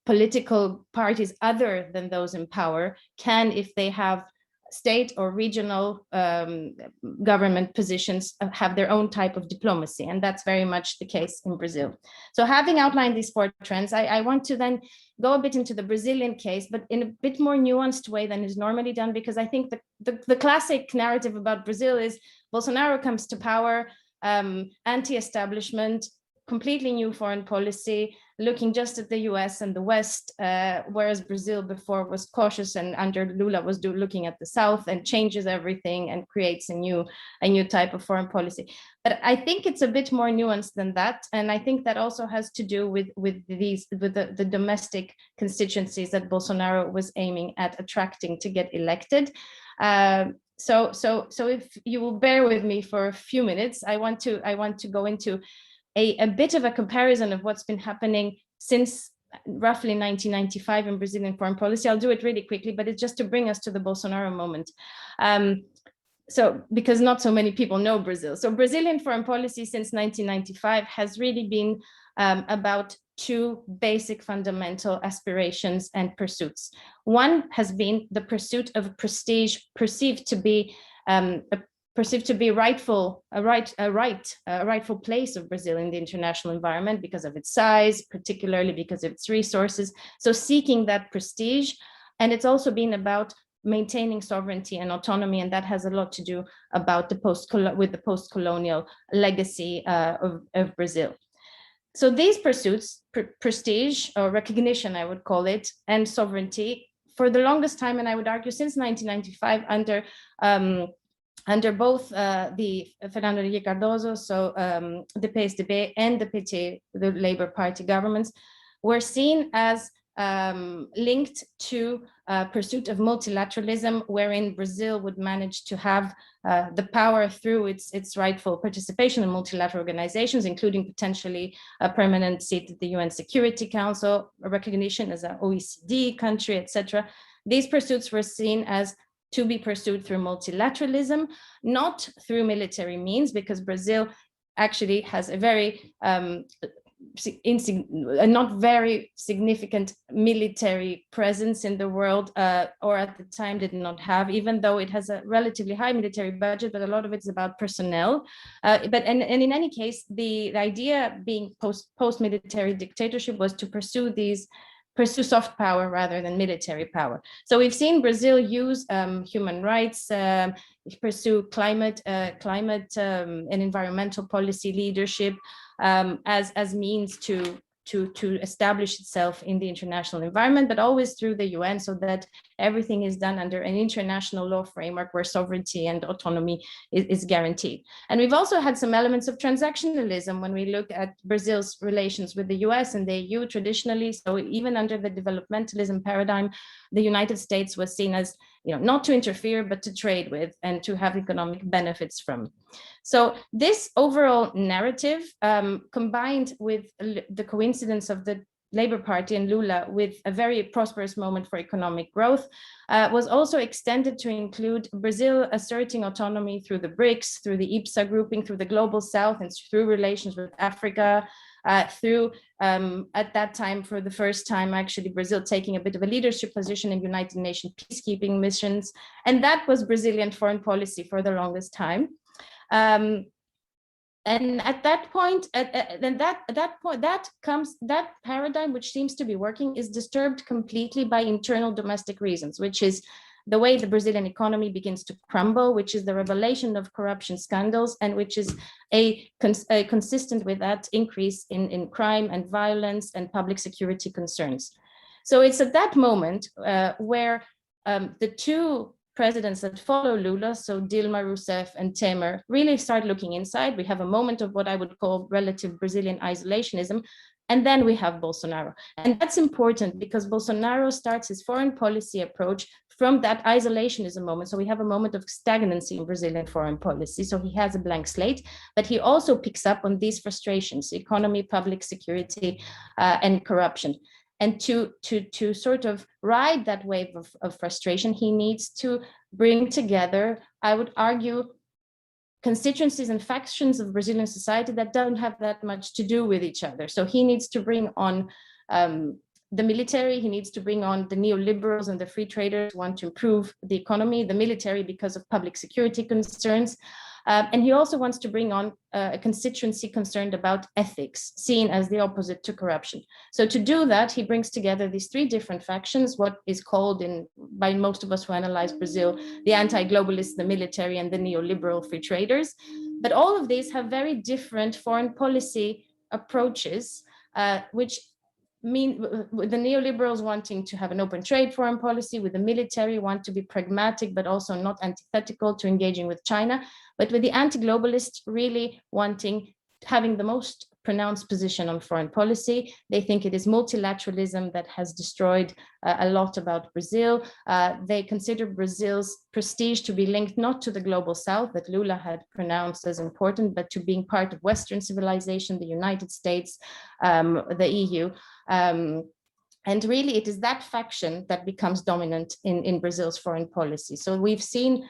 political parties other than those in power can, if they have state or regional government positions, have their own type of diplomacy. And that's very much the case in Brazil. So having outlined these 4 trends, I want to then go a bit into the Brazilian case, but in a bit more nuanced way than is normally done, because I think the classic narrative about Brazil is Bolsonaro comes to power, anti-establishment, completely new foreign policy, looking just at the US and the West, whereas Brazil before was cautious and under Lula was looking at the South and changes everything and creates a new type of foreign policy. But I think it's a bit more nuanced than that. And I think that also has to do with the domestic constituencies that Bolsonaro was aiming at attracting to get elected. So if you will bear with me for a few minutes, I want to go into a bit of a comparison of what's been happening since roughly 1995 in Brazilian foreign policy. I'll do it really quickly, but it's just to bring us to the Bolsonaro moment. So because not so many people know Brazil. So Brazilian foreign policy since 1995 has really been about 2 basic fundamental aspirations and pursuits. One has been the pursuit of prestige perceived to be a rightful place of Brazil in the international environment because of its size, particularly because of its resources. So seeking that prestige, and it's also been about maintaining sovereignty and autonomy, and that has a lot to do about with the post-colonial legacy of Brazil. So these pursuits, prestige or recognition, I would call it, and sovereignty, for the longest time, and I would argue since 1995, under both the Fernando Henrique Cardoso, so the PSDB and the PT, the Labour Party governments, were seen as linked to pursuit of multilateralism, wherein Brazil would manage to have the power through its rightful participation in multilateral organizations, including potentially a permanent seat at the UN Security Council, a recognition as an OECD country, etc. These pursuits were seen as to be pursued through multilateralism, not through military means, because Brazil actually has a very not very significant military presence in the world, or at the time did not have, even though it has a relatively high military budget, but a lot of it's about personnel. And in any case, the idea being post-military dictatorship was to pursue soft power rather than military power. So we've seen Brazil use human rights, pursue climate and environmental policy leadership as means to establish itself in the international environment, but always through the UN, so that everything is done under an international law framework where sovereignty and autonomy is guaranteed. And we've also had some elements of transactionalism when we look at Brazil's relations with the US and the EU traditionally. So even under the developmentalism paradigm, the United States was seen as, not to interfere, but to trade with and to have economic benefits from. So this overall narrative, combined with the coincidence of the Labour Party and Lula with a very prosperous moment for economic growth, was also extended to include Brazil asserting autonomy through the BRICS, through the IPSA grouping, through the Global South, and through relations with Africa, through, at that time, for the first time, actually, Brazil taking a bit of a leadership position in United Nations peacekeeping missions. And that was Brazilian foreign policy for the longest time. And at that point, that paradigm, which seems to be working, is disturbed completely by internal domestic reasons, which is the way the Brazilian economy begins to crumble, which is the revelation of corruption scandals, and which is consistent with that increase in crime and violence and public security concerns. So it's at that moment where the two presidents that follow Lula, so Dilma Rousseff and Temer, really start looking inside. We have a moment of what I would call relative Brazilian isolationism, and then we have Bolsonaro. And that's important because Bolsonaro starts his foreign policy approach from that isolationism moment. So we have a moment of stagnancy in Brazilian foreign policy. So he has a blank slate, but he also picks up on these frustrations: economy, public security, and corruption. And to sort of ride that wave of frustration, he needs to bring together, I would argue, constituencies and factions of Brazilian society that don't have that much to do with each other. So he needs to bring on the military, he needs to bring on the neoliberals and the free traders who want to improve the economy, the military because of public security concerns. And he also wants to bring on a constituency concerned about ethics, seen as the opposite to corruption. So to do that, he brings together these three different factions, what is called by most of us who analyze Brazil, the anti-globalists, the military, and the neoliberal free traders. But all of these have very different foreign policy approaches, which mean with the neoliberals wanting to have an open trade foreign policy, with the military want to be pragmatic, but also not antithetical to engaging with China, but with the anti-globalists really having the most pronounced position on foreign policy. They think it is multilateralism that has destroyed a lot about Brazil. They consider Brazil's prestige to be linked not to the global South that Lula had pronounced as important, but to being part of Western civilization, the United States, the EU. And really, it is that faction that becomes dominant in Brazil's foreign policy. So we've seen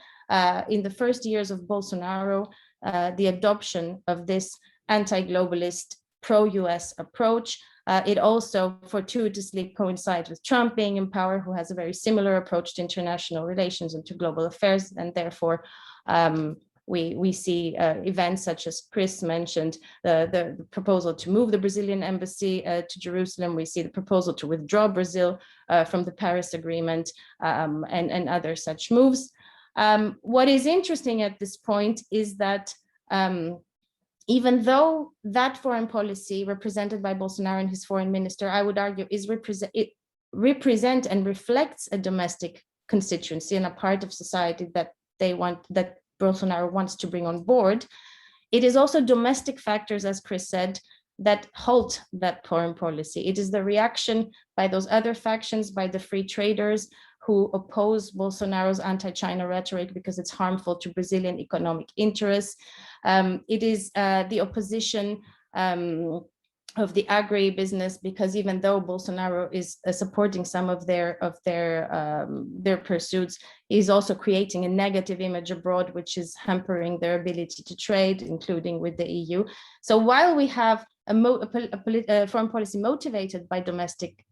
in the first years of Bolsonaro, the adoption of this anti-globalist, pro-US approach. It also fortuitously coincides with Trump being in power, who has a very similar approach to international relations and to global affairs. And therefore, we see events such as Chris mentioned, the proposal to move the Brazilian embassy to Jerusalem. We see the proposal to withdraw Brazil from the Paris Agreement and other such moves. What is interesting at this point is that even though that foreign policy represented by Bolsonaro and his foreign minister, I would argue, represent and reflects a domestic constituency and a part of society that Bolsonaro wants to bring on board, it is also domestic factors, as Chris said, that halt that foreign policy. It is the reaction by those other factions, by the free traders who oppose Bolsonaro's anti-China rhetoric because it's harmful to Brazilian economic interests. It is the opposition of the agribusiness, because even though Bolsonaro is supporting some of their pursuits, he's also creating a negative image abroad, which is hampering their ability to trade, including with the EU. So while we have a foreign policy motivated by domestic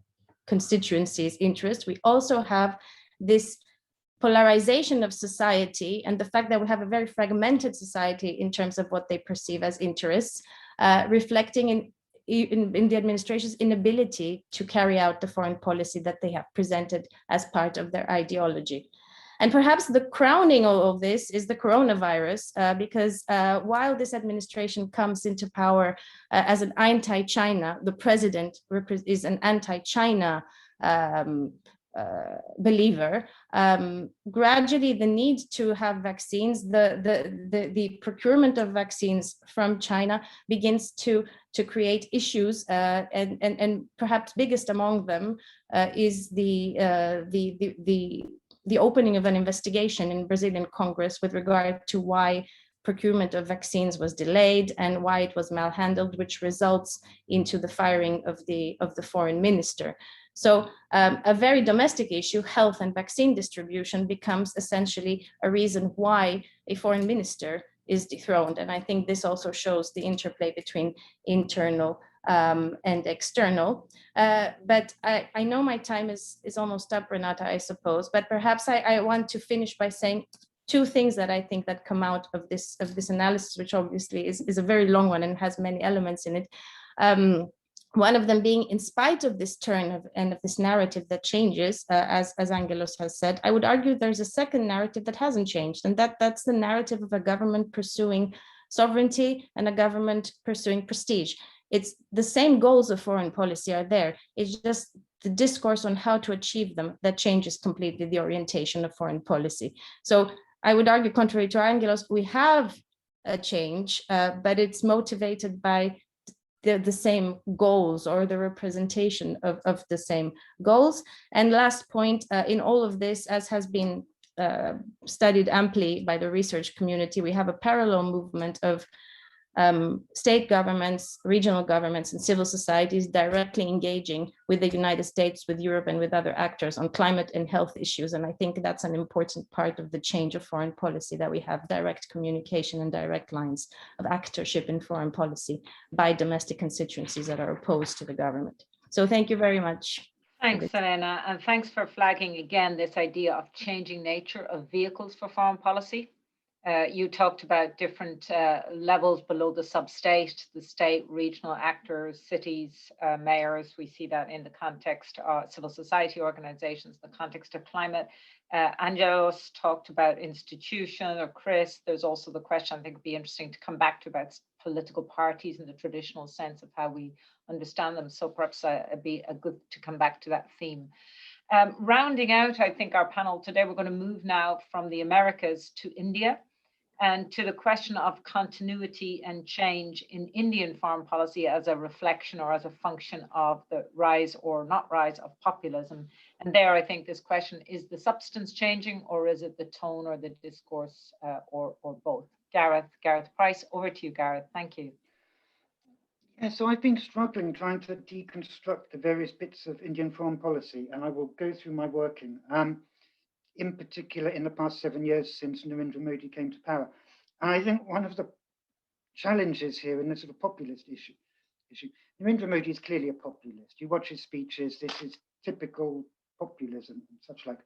constituencies' interest, we also have this polarization of society and the fact that we have a very fragmented society in terms of what they perceive as interests, reflecting in the administration's inability to carry out the foreign policy that they have presented as part of their ideology. And perhaps the crowning of all this is the coronavirus, because while this administration comes into power as an anti-China, the president is an anti-China believer, gradually the need to have vaccines, the procurement of vaccines from China begins to create issues, and perhaps biggest among them is the opening of an investigation in Brazilian Congress with regard to why procurement of vaccines was delayed and why it was malhandled, which results into the firing of the foreign minister. So a very domestic issue, health and vaccine distribution, becomes essentially a reason why a foreign minister is dethroned. And I think this also shows the interplay between internal and external. But I know my time is almost up, Renata, I suppose, but perhaps I want to finish by saying two things that I think that come out of this analysis, which obviously is a very long one and has many elements in it. One of them being, in spite of this turn and of this narrative that changes, as Angelos has said, I would argue there's a second narrative that hasn't changed, and that's the narrative of a government pursuing sovereignty and a government pursuing prestige. It's the same goals of foreign policy are there. It's just the discourse on how to achieve them that changes completely the orientation of foreign policy. So I would argue, contrary to Angelos, we have a change, but it's motivated by the same goals or the representation of the same goals. And last point, in all of this, as has been studied amply by the research community, we have a parallel movement of state governments, regional governments, and civil societies directly engaging with the United States, with Europe, and with other actors on climate and health issues. And I think that's an important part of the change of foreign policy, that we have direct communication and direct lines of actorship in foreign policy by domestic constituencies that are opposed to the government. So thank you very much. Thanks, Elena, and thanks for flagging again this idea of changing nature of vehicles for foreign policy. You talked about different levels below the sub-state, the state, regional actors, cities, mayors. We see that in the context of civil society organizations, the context of climate. Angelos talked about institution, or Chris. There's also the question, I think it'd be interesting to come back to, about political parties in the traditional sense of how we understand them. So perhaps it'd be good to come back to that theme. Rounding out, I think, our panel today, we're going to move now from the Americas to India, and to the question of continuity and change in Indian foreign policy as a reflection or as a function of the rise or not rise of populism. And there, I think this question, is the substance changing, or is it the tone or the discourse, or both? Gareth Price, over to you, Gareth. Thank you. Yeah, so I've been struggling trying to deconstruct the various bits of Indian foreign policy, and I will go through my working. In particular, in the past 7 years since Narendra Modi came to power. And I think one of the challenges here in this sort of populist issue, Narendra Modi is clearly a populist. You watch his speeches, this is typical populism and such like.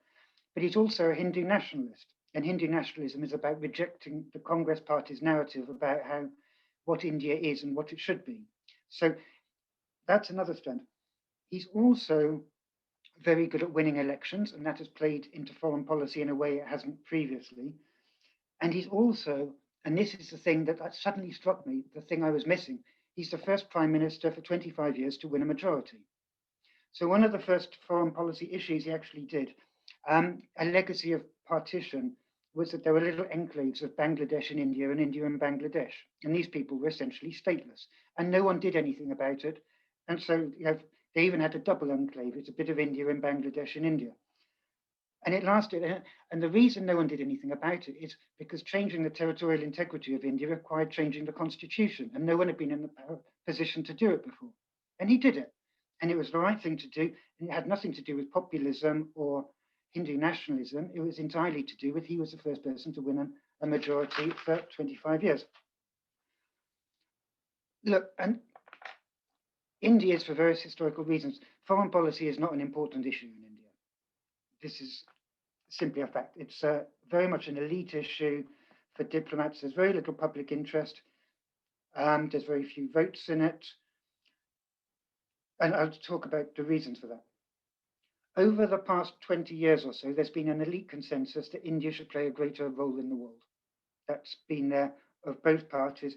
But he's also a Hindu nationalist. And Hindu nationalism is about rejecting the Congress party's narrative about what India is and what it should be. So that's another strand. He's also very good at winning elections, and that has played into foreign policy in a way it hasn't previously. And he's also, and this is the thing that suddenly struck me, the thing I was missing, he's the first prime minister for 25 years to win a majority. So one of the first foreign policy issues he actually did, a legacy of partition, was that there were little enclaves of Bangladesh in India and India and Bangladesh. And these people were essentially stateless, and no one did anything about it. And so they even had a double enclave. It's a bit of India and Bangladesh in India. And it lasted. And the reason no one did anything about it is because changing the territorial integrity of India required changing the constitution. And no one had been in the position to do it before. And he did it. And it was the right thing to do. And it had nothing to do with populism or Hindu nationalism. It was entirely to do with he was the first person to win a majority for 25 years. Look, and India is, for various historical reasons, foreign policy is not an important issue in India. This is simply a fact. It's very much an elite issue for diplomats. There's very little public interest. There's very few votes in it. And I'll talk about the reasons for that. Over the past 20 years or so, there's been an elite consensus that India should play a greater role in the world. That's been there of both parties.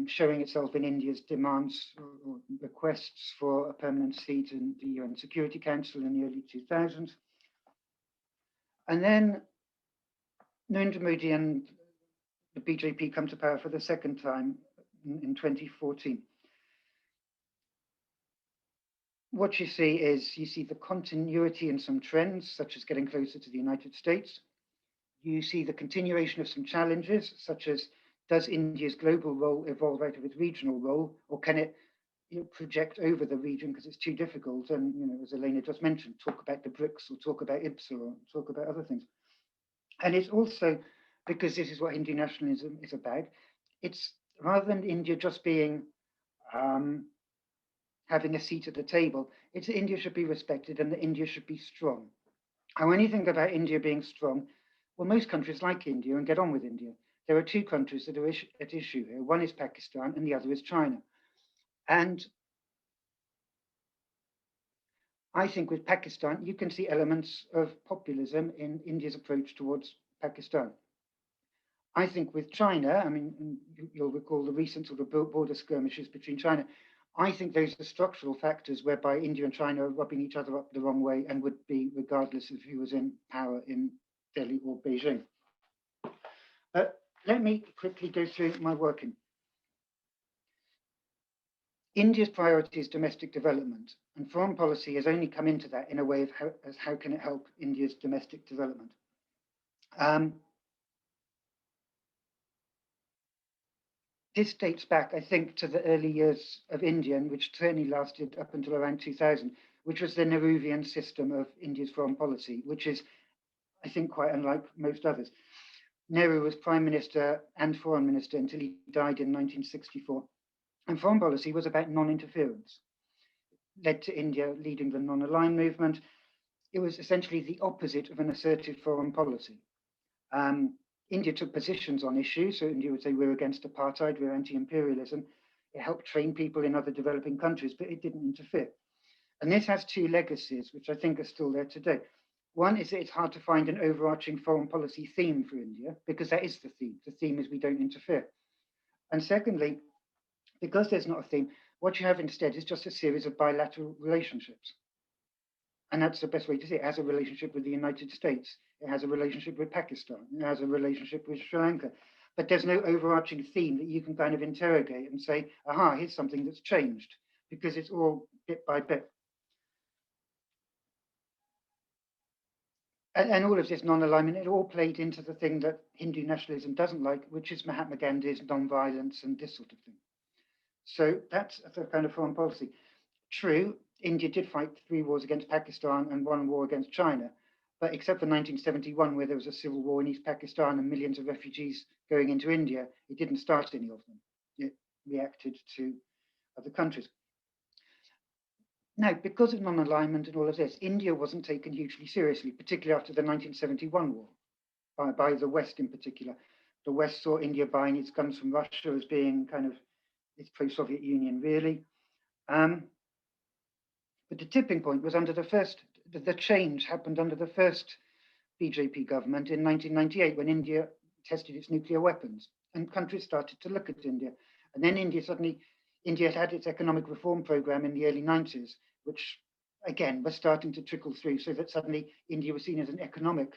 Showing itself in India's demands or requests for a permanent seat in the UN Security Council in the early 2000s. And then Narendra Modi and the BJP come to power for the second time in 2014. What you see the continuity in some trends, such as getting closer to the United States. You see the continuation of some challenges, such as, does India's global role evolve out of its regional role, or can it project over the region because it's too difficult? And as Elena just mentioned, talk about the BRICS, or talk about IPSA, or talk about other things. And it's also, because this is what Hindu nationalism is about, it's rather than India just being having a seat at the table. It's that India should be respected and that India should be strong. And when you think about India being strong, well, most countries like India and get on with India. There are two countries that are at issue here. One is Pakistan and the other is China. And I think with Pakistan, you can see elements of populism in India's approach towards Pakistan. I think with China, I mean, you'll recall the recent sort of border skirmishes between China. I think those are structural factors whereby India and China are rubbing each other up the wrong way and would be regardless of who was in power in Delhi or Beijing. Let me quickly go through my working. India's priority is domestic development, and foreign policy has only come into that in a way of how can it help India's domestic development. This dates back, I think, to the early years of India, which certainly lasted up until around 2000, which was the Nehruvian system of India's foreign policy, which is, I think, quite unlike most others. Nehru was prime minister and foreign minister until he died in 1964. And foreign policy was about non-interference. Led to India leading the non-aligned movement. It was essentially the opposite of an assertive foreign policy. India took positions on issues. So India would say we're against apartheid, we're anti-imperialism. It helped train people in other developing countries, but it didn't interfere. And this has two legacies, which I think are still there today. One is that it's hard to find an overarching foreign policy theme for India, because that is the theme. The theme is we don't interfere. And secondly, because there's not a theme, what you have instead is just a series of bilateral relationships. And that's the best way to see it. It has a relationship with the United States. It has a relationship with Pakistan. It has a relationship with Sri Lanka. But there's no overarching theme that you can kind of interrogate and say, aha, here's something that's changed, because it's all bit by bit. And all of this non-alignment, it all played into the thing that Hindu nationalism doesn't like, which is Mahatma Gandhi's non-violence and this sort of thing. So that's the kind of foreign policy. True, India did fight 3 wars against Pakistan and 1 war against China, but except for 1971, where there was a civil war in East Pakistan and millions of refugees going into India, it didn't start any of them. It reacted to other countries. Now, because of non-alignment and all of this, India wasn't taken hugely seriously, particularly after the 1971 war, by the West in particular. The West saw India buying its guns from Russia as being kind of its pro-Soviet Union, really. But the tipping point was under the change happened under the first BJP government in 1998, when India tested its nuclear weapons and countries started to look at India. And then India had its economic reform program in the early 90s, which again was starting to trickle through, so that suddenly India was seen as an economic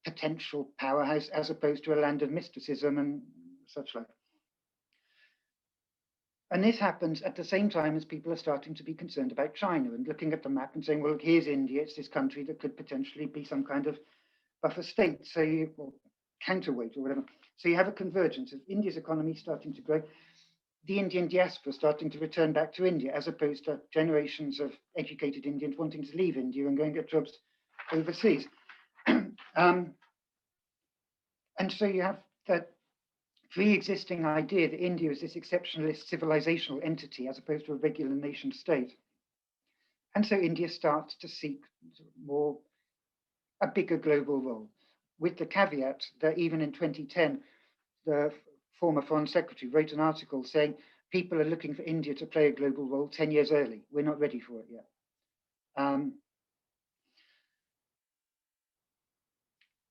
potential powerhouse as opposed to a land of mysticism and such like. And this happens at the same time as people are starting to be concerned about China and looking at the map and saying, well, look, here's India. It's this country that could potentially be some kind of buffer state, or counterweight or whatever. So you have a convergence of India's economy starting to grow, the Indian diaspora starting to return back to India, as opposed to generations of educated Indians wanting to leave India and go and get jobs overseas. And so you have that pre-existing idea that India is this exceptionalist civilizational entity as opposed to a regular nation state. And so India starts to seek a bigger global role, with the caveat that even in 2010, the former Foreign Secretary wrote an article saying people are looking for India to play a global role 10 years early. We're not ready for it yet.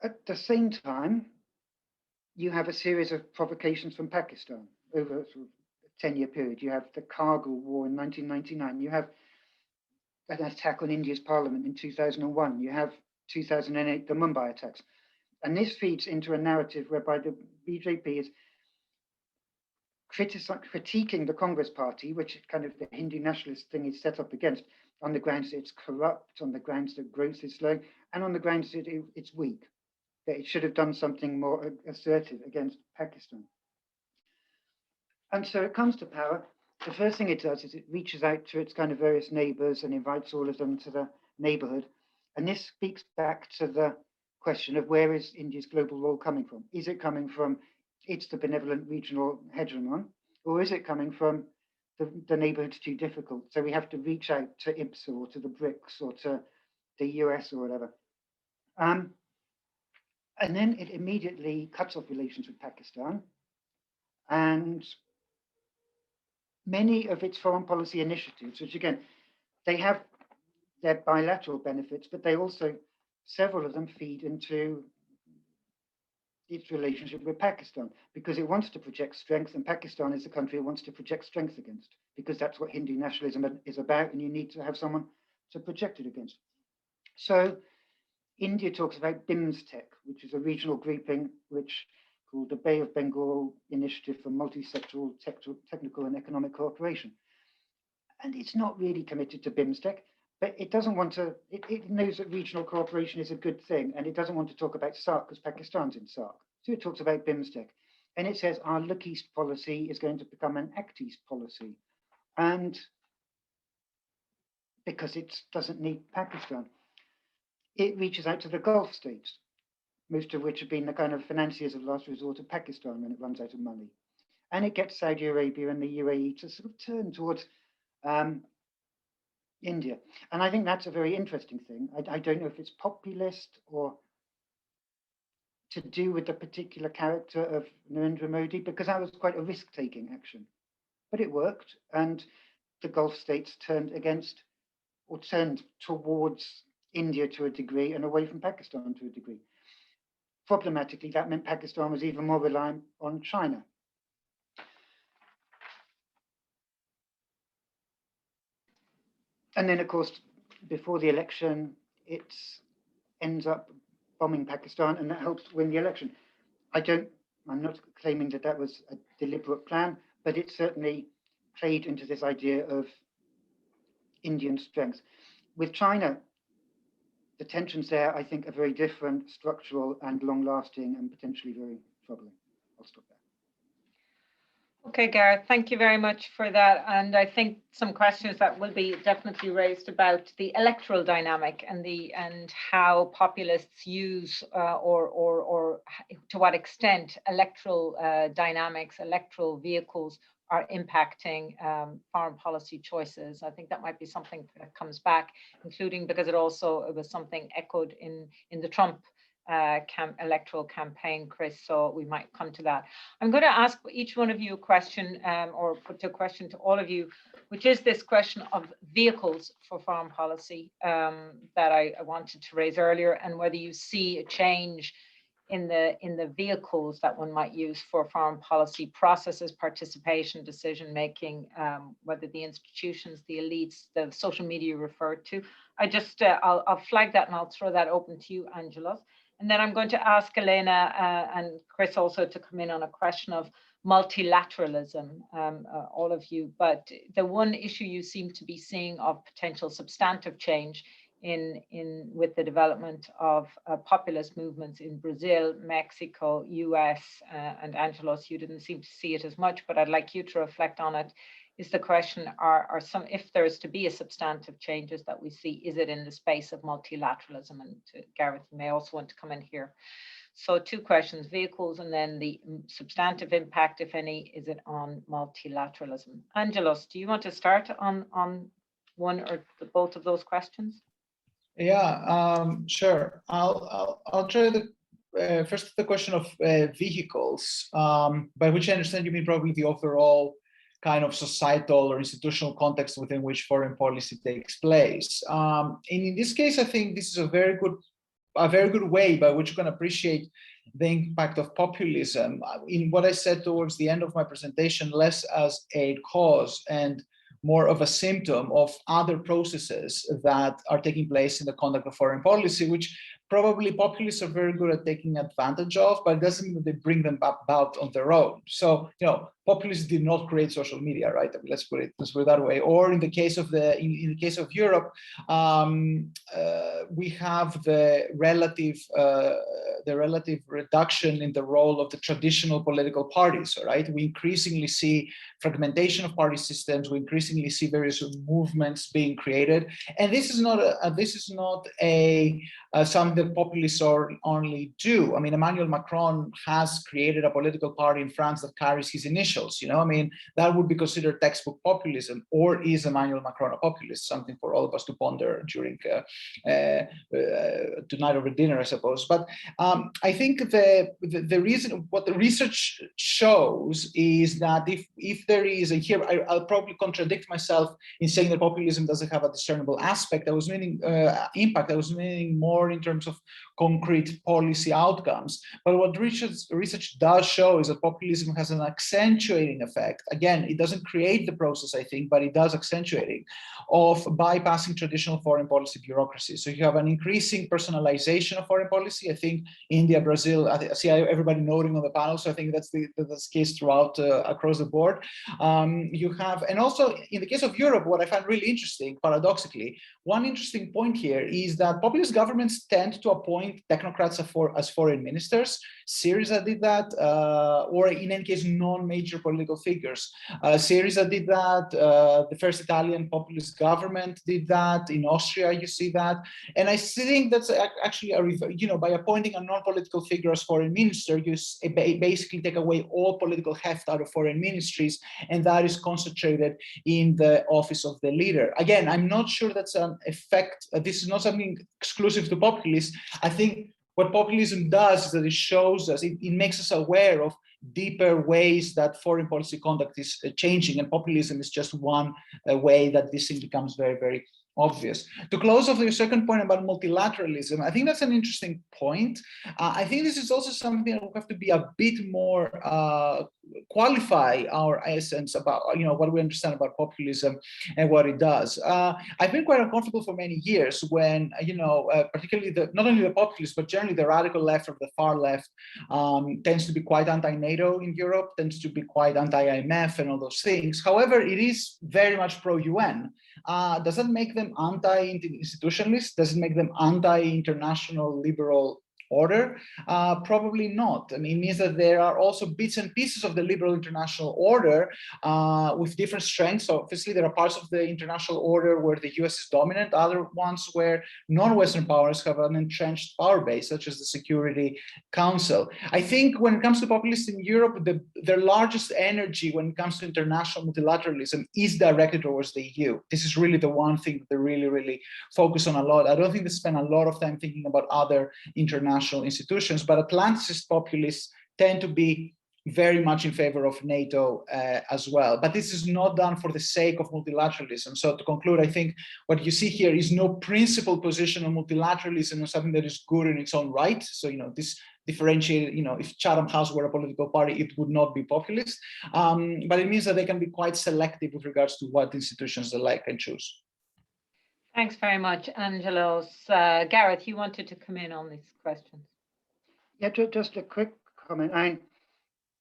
At the same time, you have a series of provocations from Pakistan over a sort of 10-year period. You have the Kargil War in 1999. You have an attack on India's parliament in 2001. You have 2008, the Mumbai attacks. And this feeds into a narrative whereby the BJP is critiquing the Congress party, which kind of the Hindu nationalist thing is set up against, on the grounds that it's corrupt, on the grounds that growth is slow, and on the grounds that it's weak, that it should have done something more assertive against Pakistan. And so it comes to power. The first thing it does is it reaches out to its kind of various neighbors and invites all of them to the neighborhood. And this speaks back to the question of where is India's global role coming from? Is it coming from it's the benevolent regional hegemon, or is it coming from the neighborhood's too difficult. So we have to reach out to IPSA or to the BRICS or to the US or whatever. And then it immediately cuts off relations with Pakistan. And many of its foreign policy initiatives, which again, they have their bilateral benefits, but they also, several of them feed into its relationship with Pakistan, because it wants to project strength, and Pakistan is the country it wants to project strength against, because that's what Hindu nationalism is about, and you need to have someone to project it against. So India talks about BIMSTEC, which is a regional grouping which called the Bay of Bengal Initiative for Multi-Sectoral Technical and Economic Cooperation. And it's not really committed to BIMSTEC, but it doesn't want to, it knows that regional cooperation is a good thing, and it doesn't want to talk about SAARC because Pakistan's in SAARC. So it talks about BIMSTEC. And it says our Look East policy is going to become an Act East policy. And because it doesn't need Pakistan, it reaches out to the Gulf states, most of which have been the kind of financiers of last resort of Pakistan when it runs out of money. And it gets Saudi Arabia and the UAE to sort of turn towards India. And I think that's a very interesting thing. I don't know if it's populist or to do with the particular character of Narendra Modi, because that was quite a risk-taking action. But it worked, and the Gulf states turned against, or turned towards India to a degree and away from Pakistan to a degree. Problematically, that meant Pakistan was even more reliant on China. And then, of course, before the election, it ends up bombing Pakistan, and that helps win the election. I'm not claiming that that was a deliberate plan, but it certainly played into this idea of Indian strength. With China, the tensions there, I think, are very different, structural and long-lasting, and potentially very troubling. I'll stop there. Okay, Gareth, thank you very much for that. And I think some questions that will be definitely raised about the electoral dynamic and how populists use or to what extent electoral dynamics, electoral vehicles are impacting foreign policy choices. I think that might be something that comes back, including because it was something echoed in the Trump electoral campaign, Chris, so we might come to that. I'm going to ask each one of you a question, or put a question to all of you, which is this question of vehicles for foreign policy that I wanted to raise earlier, and whether you see a change in the vehicles that one might use for foreign policy processes, participation, decision making, whether the institutions, the elites, the social media you referred to. I'll flag that and I'll throw that open to you, Angelos. And then I'm going to ask Elena and Chris also to come in on a question of multilateralism, all of you. But the one issue you seem to be seeing of potential substantive change with the development of populist movements in Brazil, Mexico, US, and Angelos, you didn't seem to see it as much, but I'd like you to reflect on it. Is the question, if there's to be a substantive changes that we see, is it in the space of multilateralism? And Gareth, you may also want to come in here. So 2 questions, vehicles, and then the substantive impact, if any, is it on multilateralism? Angelos, do you want to start on one or both of those questions? Yeah, sure. I'll try first the question of vehicles, by which I understand you mean probably the overall kind of societal or institutional context within which foreign policy takes place. And in this case, I think this is a very good way by which you can appreciate the impact of populism. In what I said towards the end of my presentation, less as a cause and more of a symptom of other processes that are taking place in the conduct of foreign policy, which probably populists are very good at taking advantage of, but it doesn't mean that they bring them about on their own. So, populists did not create social media, right? I mean, let's put it that way. Or in the case of in the case of Europe, we have the relative reduction in the role of the traditional political parties, right? We increasingly see fragmentation of party systems. We increasingly see various movements being created, and this is not something that populists only do. I mean, Emmanuel Macron has created a political party in France that carries his initials. credentials. I mean, that would be considered textbook populism, or is Emmanuel Macron a populist? Something for all of us to ponder during tonight over dinner, I suppose. But I think the reason, what the research shows is that if there is, and here I'll probably contradict myself in saying that populism doesn't have a discernible aspect. I was meaning impact. I was meaning more in terms of concrete policy outcomes. But what research does show is that populism has an accentuating effect. Again, it doesn't create the process, I think, but it does accentuating of bypassing traditional foreign policy bureaucracy. So you have an increasing personalization of foreign policy. I think India, Brazil, I see everybody nodding on the panel, so I think that's the case throughout across the board. You have, and also in the case of Europe, what I find really interesting, paradoxically, one interesting point here is that populist governments tend to appoint technocrats as foreign ministers. Syriza did that, or in any case, non-major political figures. Syriza did that. The first Italian populist government did that. In Austria, you see that. And I think that's actually by appointing a non-political figure as foreign minister, you basically take away all political heft out of foreign ministries, and that is concentrated in the office of the leader. Again, I'm not sure that's an effect. This is not something exclusive to populists. I think what populism does is that it shows us, it makes us aware of deeper ways that foreign policy conduct is changing, and populism is just one way that this thing becomes very, very obvious. To close off your second point about multilateralism, I think that's an interesting point. I think this is also something that we have to be a bit more qualify our essence about what we understand about populism and what it does. I've been quite uncomfortable for many years when particularly not only the populists but generally the radical left or the far left tends to be quite anti-NATO in Europe, tends to be quite anti-IMF and all those things. However, it is very much pro-UN. Does that make them anti-institutionalist? Does it make them anti-international liberal order? Probably not. I mean, it means that there are also bits and pieces of the liberal international order with different strengths. So obviously, there are parts of the international order where the US is dominant, other ones where non-Western powers have an entrenched power base, such as the Security Council. I think when it comes to populists in Europe, their largest energy when it comes to international multilateralism is directed towards the EU. This is really the one thing that they really, really focus on a lot. I don't think they spend a lot of time thinking about other international institutions, but Atlanticist populists tend to be very much in favor of NATO as well. But this is not done for the sake of multilateralism. So to conclude, I think what you see here is no principled position on multilateralism or something that is good in its own right. So, this differentiated, if Chatham House were a political party, it would not be populist. But it means that they can be quite selective with regards to what institutions they like and choose. Thanks very much, Angelos. Gareth, you wanted to come in on these questions. Yeah, just a quick comment.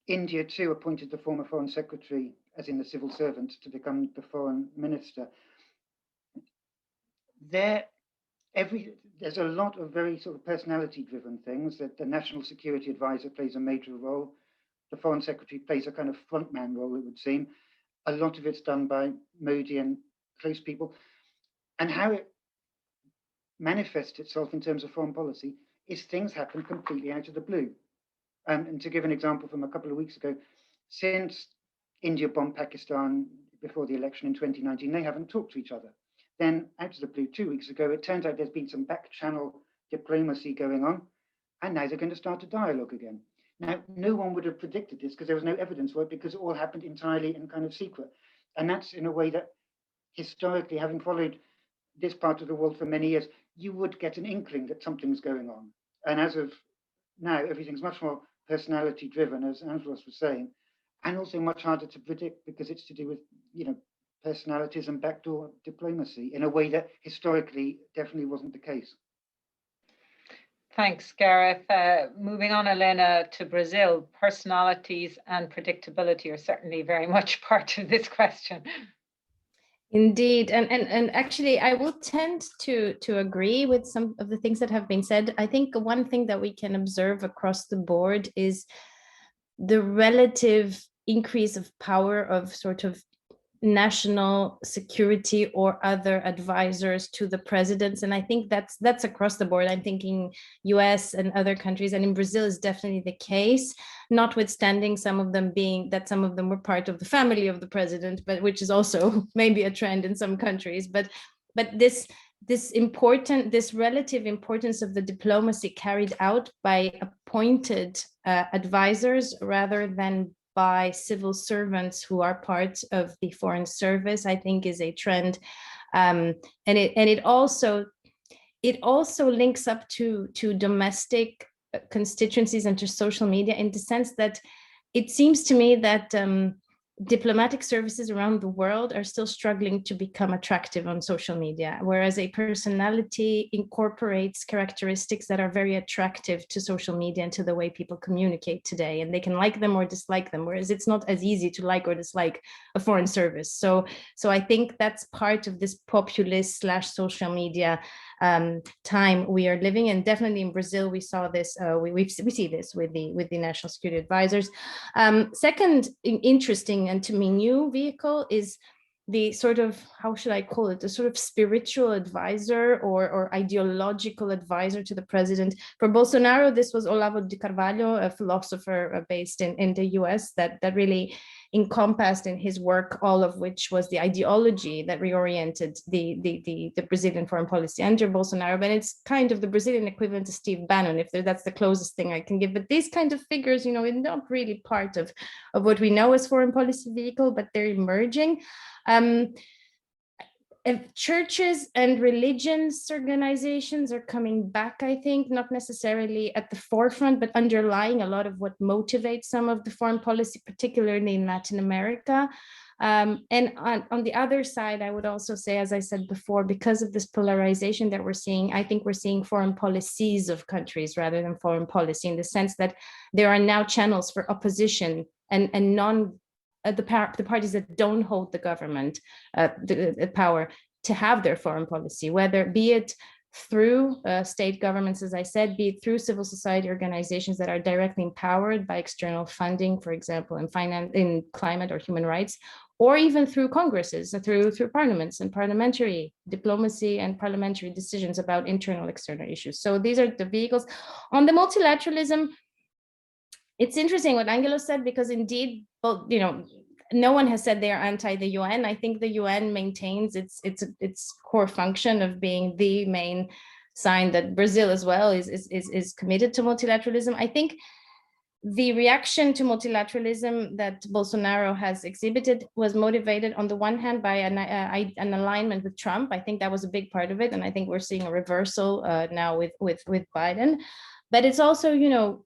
India too appointed the former foreign secretary, as in the civil servant, to become the foreign minister. There's a lot of very sort of personality-driven things. That the national security advisor plays a major role. The foreign secretary plays a kind of frontman role, it would seem. A lot of it's done by Modi and close people. And how it manifests itself in terms of foreign policy is things happen completely out of the blue. And to give an example from a couple of weeks ago, since India bombed Pakistan before the election in 2019, they haven't talked to each other. Then out of the blue, 2 weeks ago, it turns out there's been some back channel diplomacy going on, and now they're going to start a dialogue again. Now, no one would have predicted this because there was no evidence for it, because it all happened entirely in kind of secret. And that's in a way that historically, having followed this part of the world for many years, you would get an inkling that something's going on. And as of now, everything's much more personality driven, as Angelos was saying, and also much harder to predict because it's to do with, personalities and backdoor diplomacy in a way that historically definitely wasn't the case. Thanks, Gareth. Moving on, Elena, to Brazil, personalities and predictability are certainly very much part of this question. Indeed, and actually, I will tend to agree with some of the things that have been said. I think one thing that we can observe across the board is the relative increase of power of sort of national security or other advisors to the presidents. And I think that's across the board. I'm thinking US and other countries, and in Brazil is definitely the case, notwithstanding some of them were part of the family of the president, but which is also maybe a trend in some countries. But this relative importance of the diplomacy carried out by appointed advisors rather than by civil servants who are part of the foreign service, I think is a trend. And it also links up to domestic constituencies and to social media, in the sense that it seems to me that diplomatic services around the world are still struggling to become attractive on social media, whereas a personality incorporates characteristics that are very attractive to social media and to the way people communicate today, and they can like them or dislike them, whereas it's not as easy to like or dislike a foreign service. So I think that's part of this populist / social media time we are living in. Definitely in Brazil, we saw this. We see this with the national security advisors. Second, interesting and to me new vehicle is the sort of, how should I call it, the sort of spiritual advisor or ideological advisor to the president. For Bolsonaro, this was Olavo de Carvalho, a philosopher based in the US that really encompassed in his work, all of which was the ideology that reoriented the Brazilian foreign policy under Bolsonaro. But it's kind of the Brazilian equivalent to Steve Bannon, if that's the closest thing I can give. But these kind of figures, you know, are not really part of what we know as foreign policy vehicle, but they're emerging. Churches and religions organizations are coming back, I think, not necessarily at the forefront, but underlying a lot of what motivates some of the foreign policy, particularly in Latin America. And on the other side, I would also say, as I said before, because of this polarization that we're seeing, I think we're seeing foreign policies of countries rather than foreign policy, in the sense that there are now channels for opposition and the parties that don't hold the government, the power to have their foreign policy, whether be it through state governments, as I said, be it through civil society organizations that are directly empowered by external funding, for example, in climate or human rights, or even through congresses, through parliaments and parliamentary diplomacy and parliamentary decisions about internal, external issues. So these are the vehicles. On the multilateralism, it's interesting what Angelo said, because indeed, well, you know, no one has said they are anti the UN. I think the UN maintains its core function of being the main sign that Brazil as well is committed to multilateralism. I think the reaction to multilateralism that Bolsonaro has exhibited was motivated on the one hand by an alignment with Trump. I think that was a big part of it, and I think we're seeing a reversal now with Biden. But it's also, you know,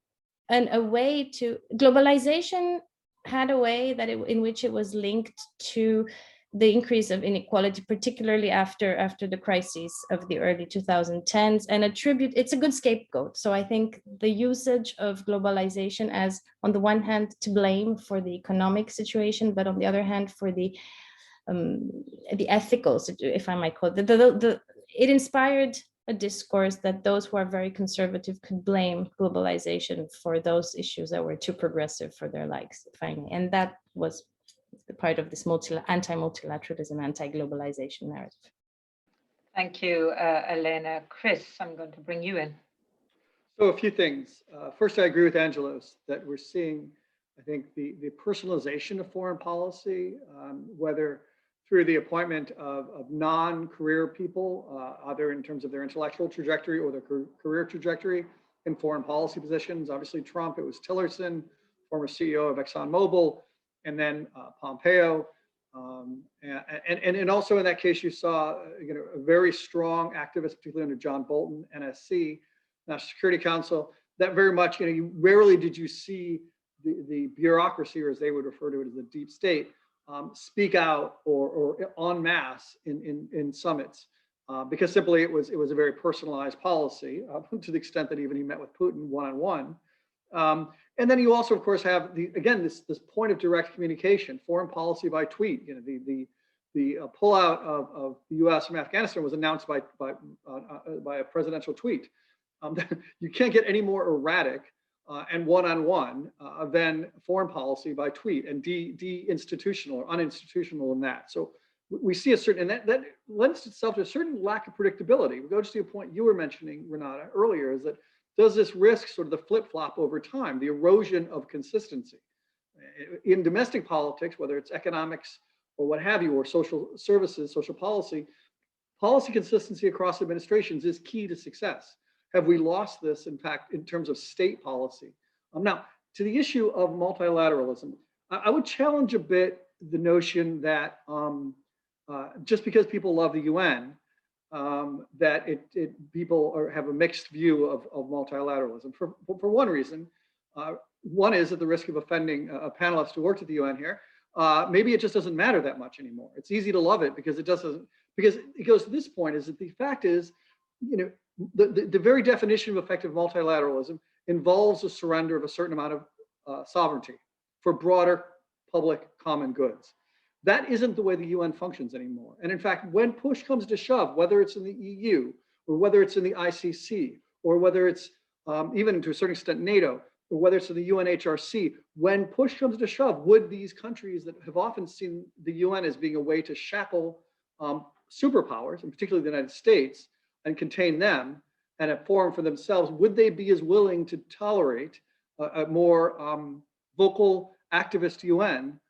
a way to globalization had a way that in which it was linked to the increase of inequality, particularly after the crises of the early 2010s, and it's a good scapegoat. So I think the usage of globalization as, on the one hand, to blame for the economic situation, but on the other hand, for the ethical, if I might call it, it inspired a discourse that those who are very conservative could blame globalization for those issues that were too progressive for their likes, finally. And that was the part of this anti-multilateralism, anti-globalization narrative. Thank you, Elena. Chris, I'm going to bring you in. So a few things. First, I agree with Angelos that we're seeing, I think, the personalization of foreign policy, whether through the appointment of non-career people, either in terms of their intellectual trajectory or their career trajectory in foreign policy positions. Obviously, Trump, it was Tillerson, former CEO of ExxonMobil, and then Pompeo. And also in that case, you saw a very strong activist, particularly under John Bolton, NSC, National Security Council, that very much, rarely did you see the bureaucracy, or as they would refer to it as the deep state, speak out or en masse in summits, because simply it was a very personalized policy, to the extent that even he met with Putin one-on-one. And then you also, of course, have this point of direct communication, foreign policy by tweet. The pullout of the U.S. from Afghanistan was announced by a presidential tweet. You can't get any more erratic and one-on-one than foreign policy by tweet and de-institutional or uninstitutional in that. So we see a certain, and that lends itself to a certain lack of predictability. We go to the point you were mentioning, Renata, earlier, is that does this risk sort of the flip-flop over time, the erosion of consistency? In domestic politics, whether it's economics or what have you, or social services, social policy, policy consistency across administrations is key to success. Have we lost this, in fact, in terms of state policy? Now, to the issue of multilateralism, I would challenge a bit the notion that just because people love the UN, that people have a mixed view of multilateralism for one reason. One is at the risk of offending a panelist who worked at the UN here. Maybe it just doesn't matter that much anymore. It's easy to love it because it doesn't. Because it goes to this point: is that the fact is, the very definition of effective multilateralism involves a surrender of a certain amount of sovereignty for broader public common goods. That isn't the way the UN functions anymore. And in fact, when push comes to shove, whether it's in the EU or whether it's in the ICC or whether it's even to a certain extent NATO or whether it's in the UNHRC, when push comes to shove, would these countries that have often seen the UN as being a way to shackle superpowers, and particularly the United States, and contain them and a forum for themselves, would they be as willing to tolerate a more vocal activist UN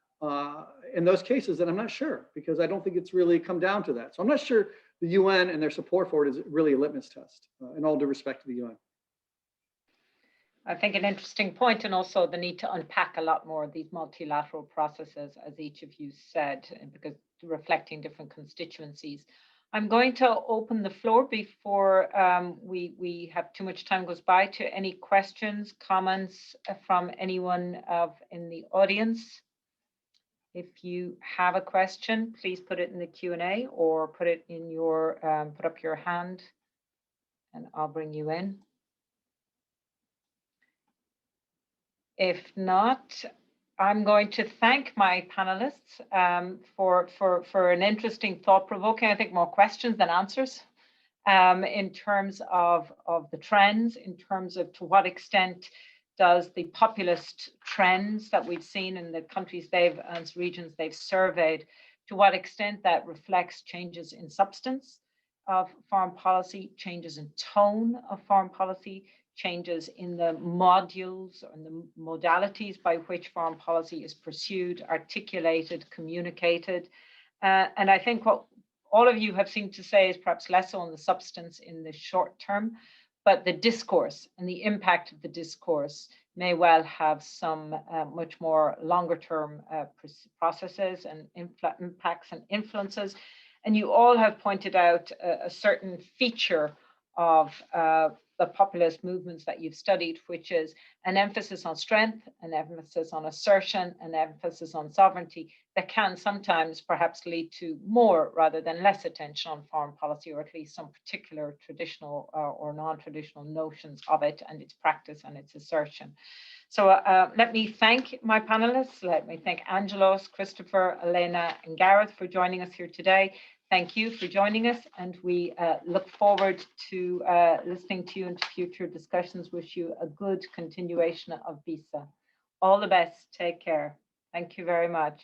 in those cases? Then I'm not sure, because I don't think it's really come down to that. So I'm not sure the UN and their support for it is really a litmus test, in all due respect to the UN. I think an interesting point, and also the need to unpack a lot more of these multilateral processes, as each of you said, because reflecting different constituencies. I'm going to open the floor before we have too much time goes by to any questions, comments from anyone in the audience. If you have a question, please put it in the Q&A or put it in your, put up your hand and I'll bring you in. If not, I'm going to thank my panelists for an interesting, thought-provoking, I think more questions than answers, in terms of the trends, in terms of to what extent does the populist trends that we've seen in the countries and regions they've surveyed, to what extent that reflects changes in substance of foreign policy, changes in tone of foreign policy, changes in the modules and the modalities by which foreign policy is pursued, articulated, communicated. And I think what all of you have seemed to say is perhaps less on the substance in the short term, but the discourse and the impact of the discourse may well have some much more longer term processes and impacts and influences. And you all have pointed out a certain feature of the populist movements that you've studied, which is an emphasis on strength, an emphasis on assertion, an emphasis on sovereignty that can sometimes perhaps lead to more rather than less attention on foreign policy, or at least some particular traditional or non-traditional notions of it and its practice and its assertion. So let me thank my panelists. Let me thank Angelos, Christopher, Elena, and Gareth for joining us here today. Thank you for joining us, and we look forward to listening to you in future discussions. Wish you a good continuation of BISA. All the best. Take care. Thank you very much.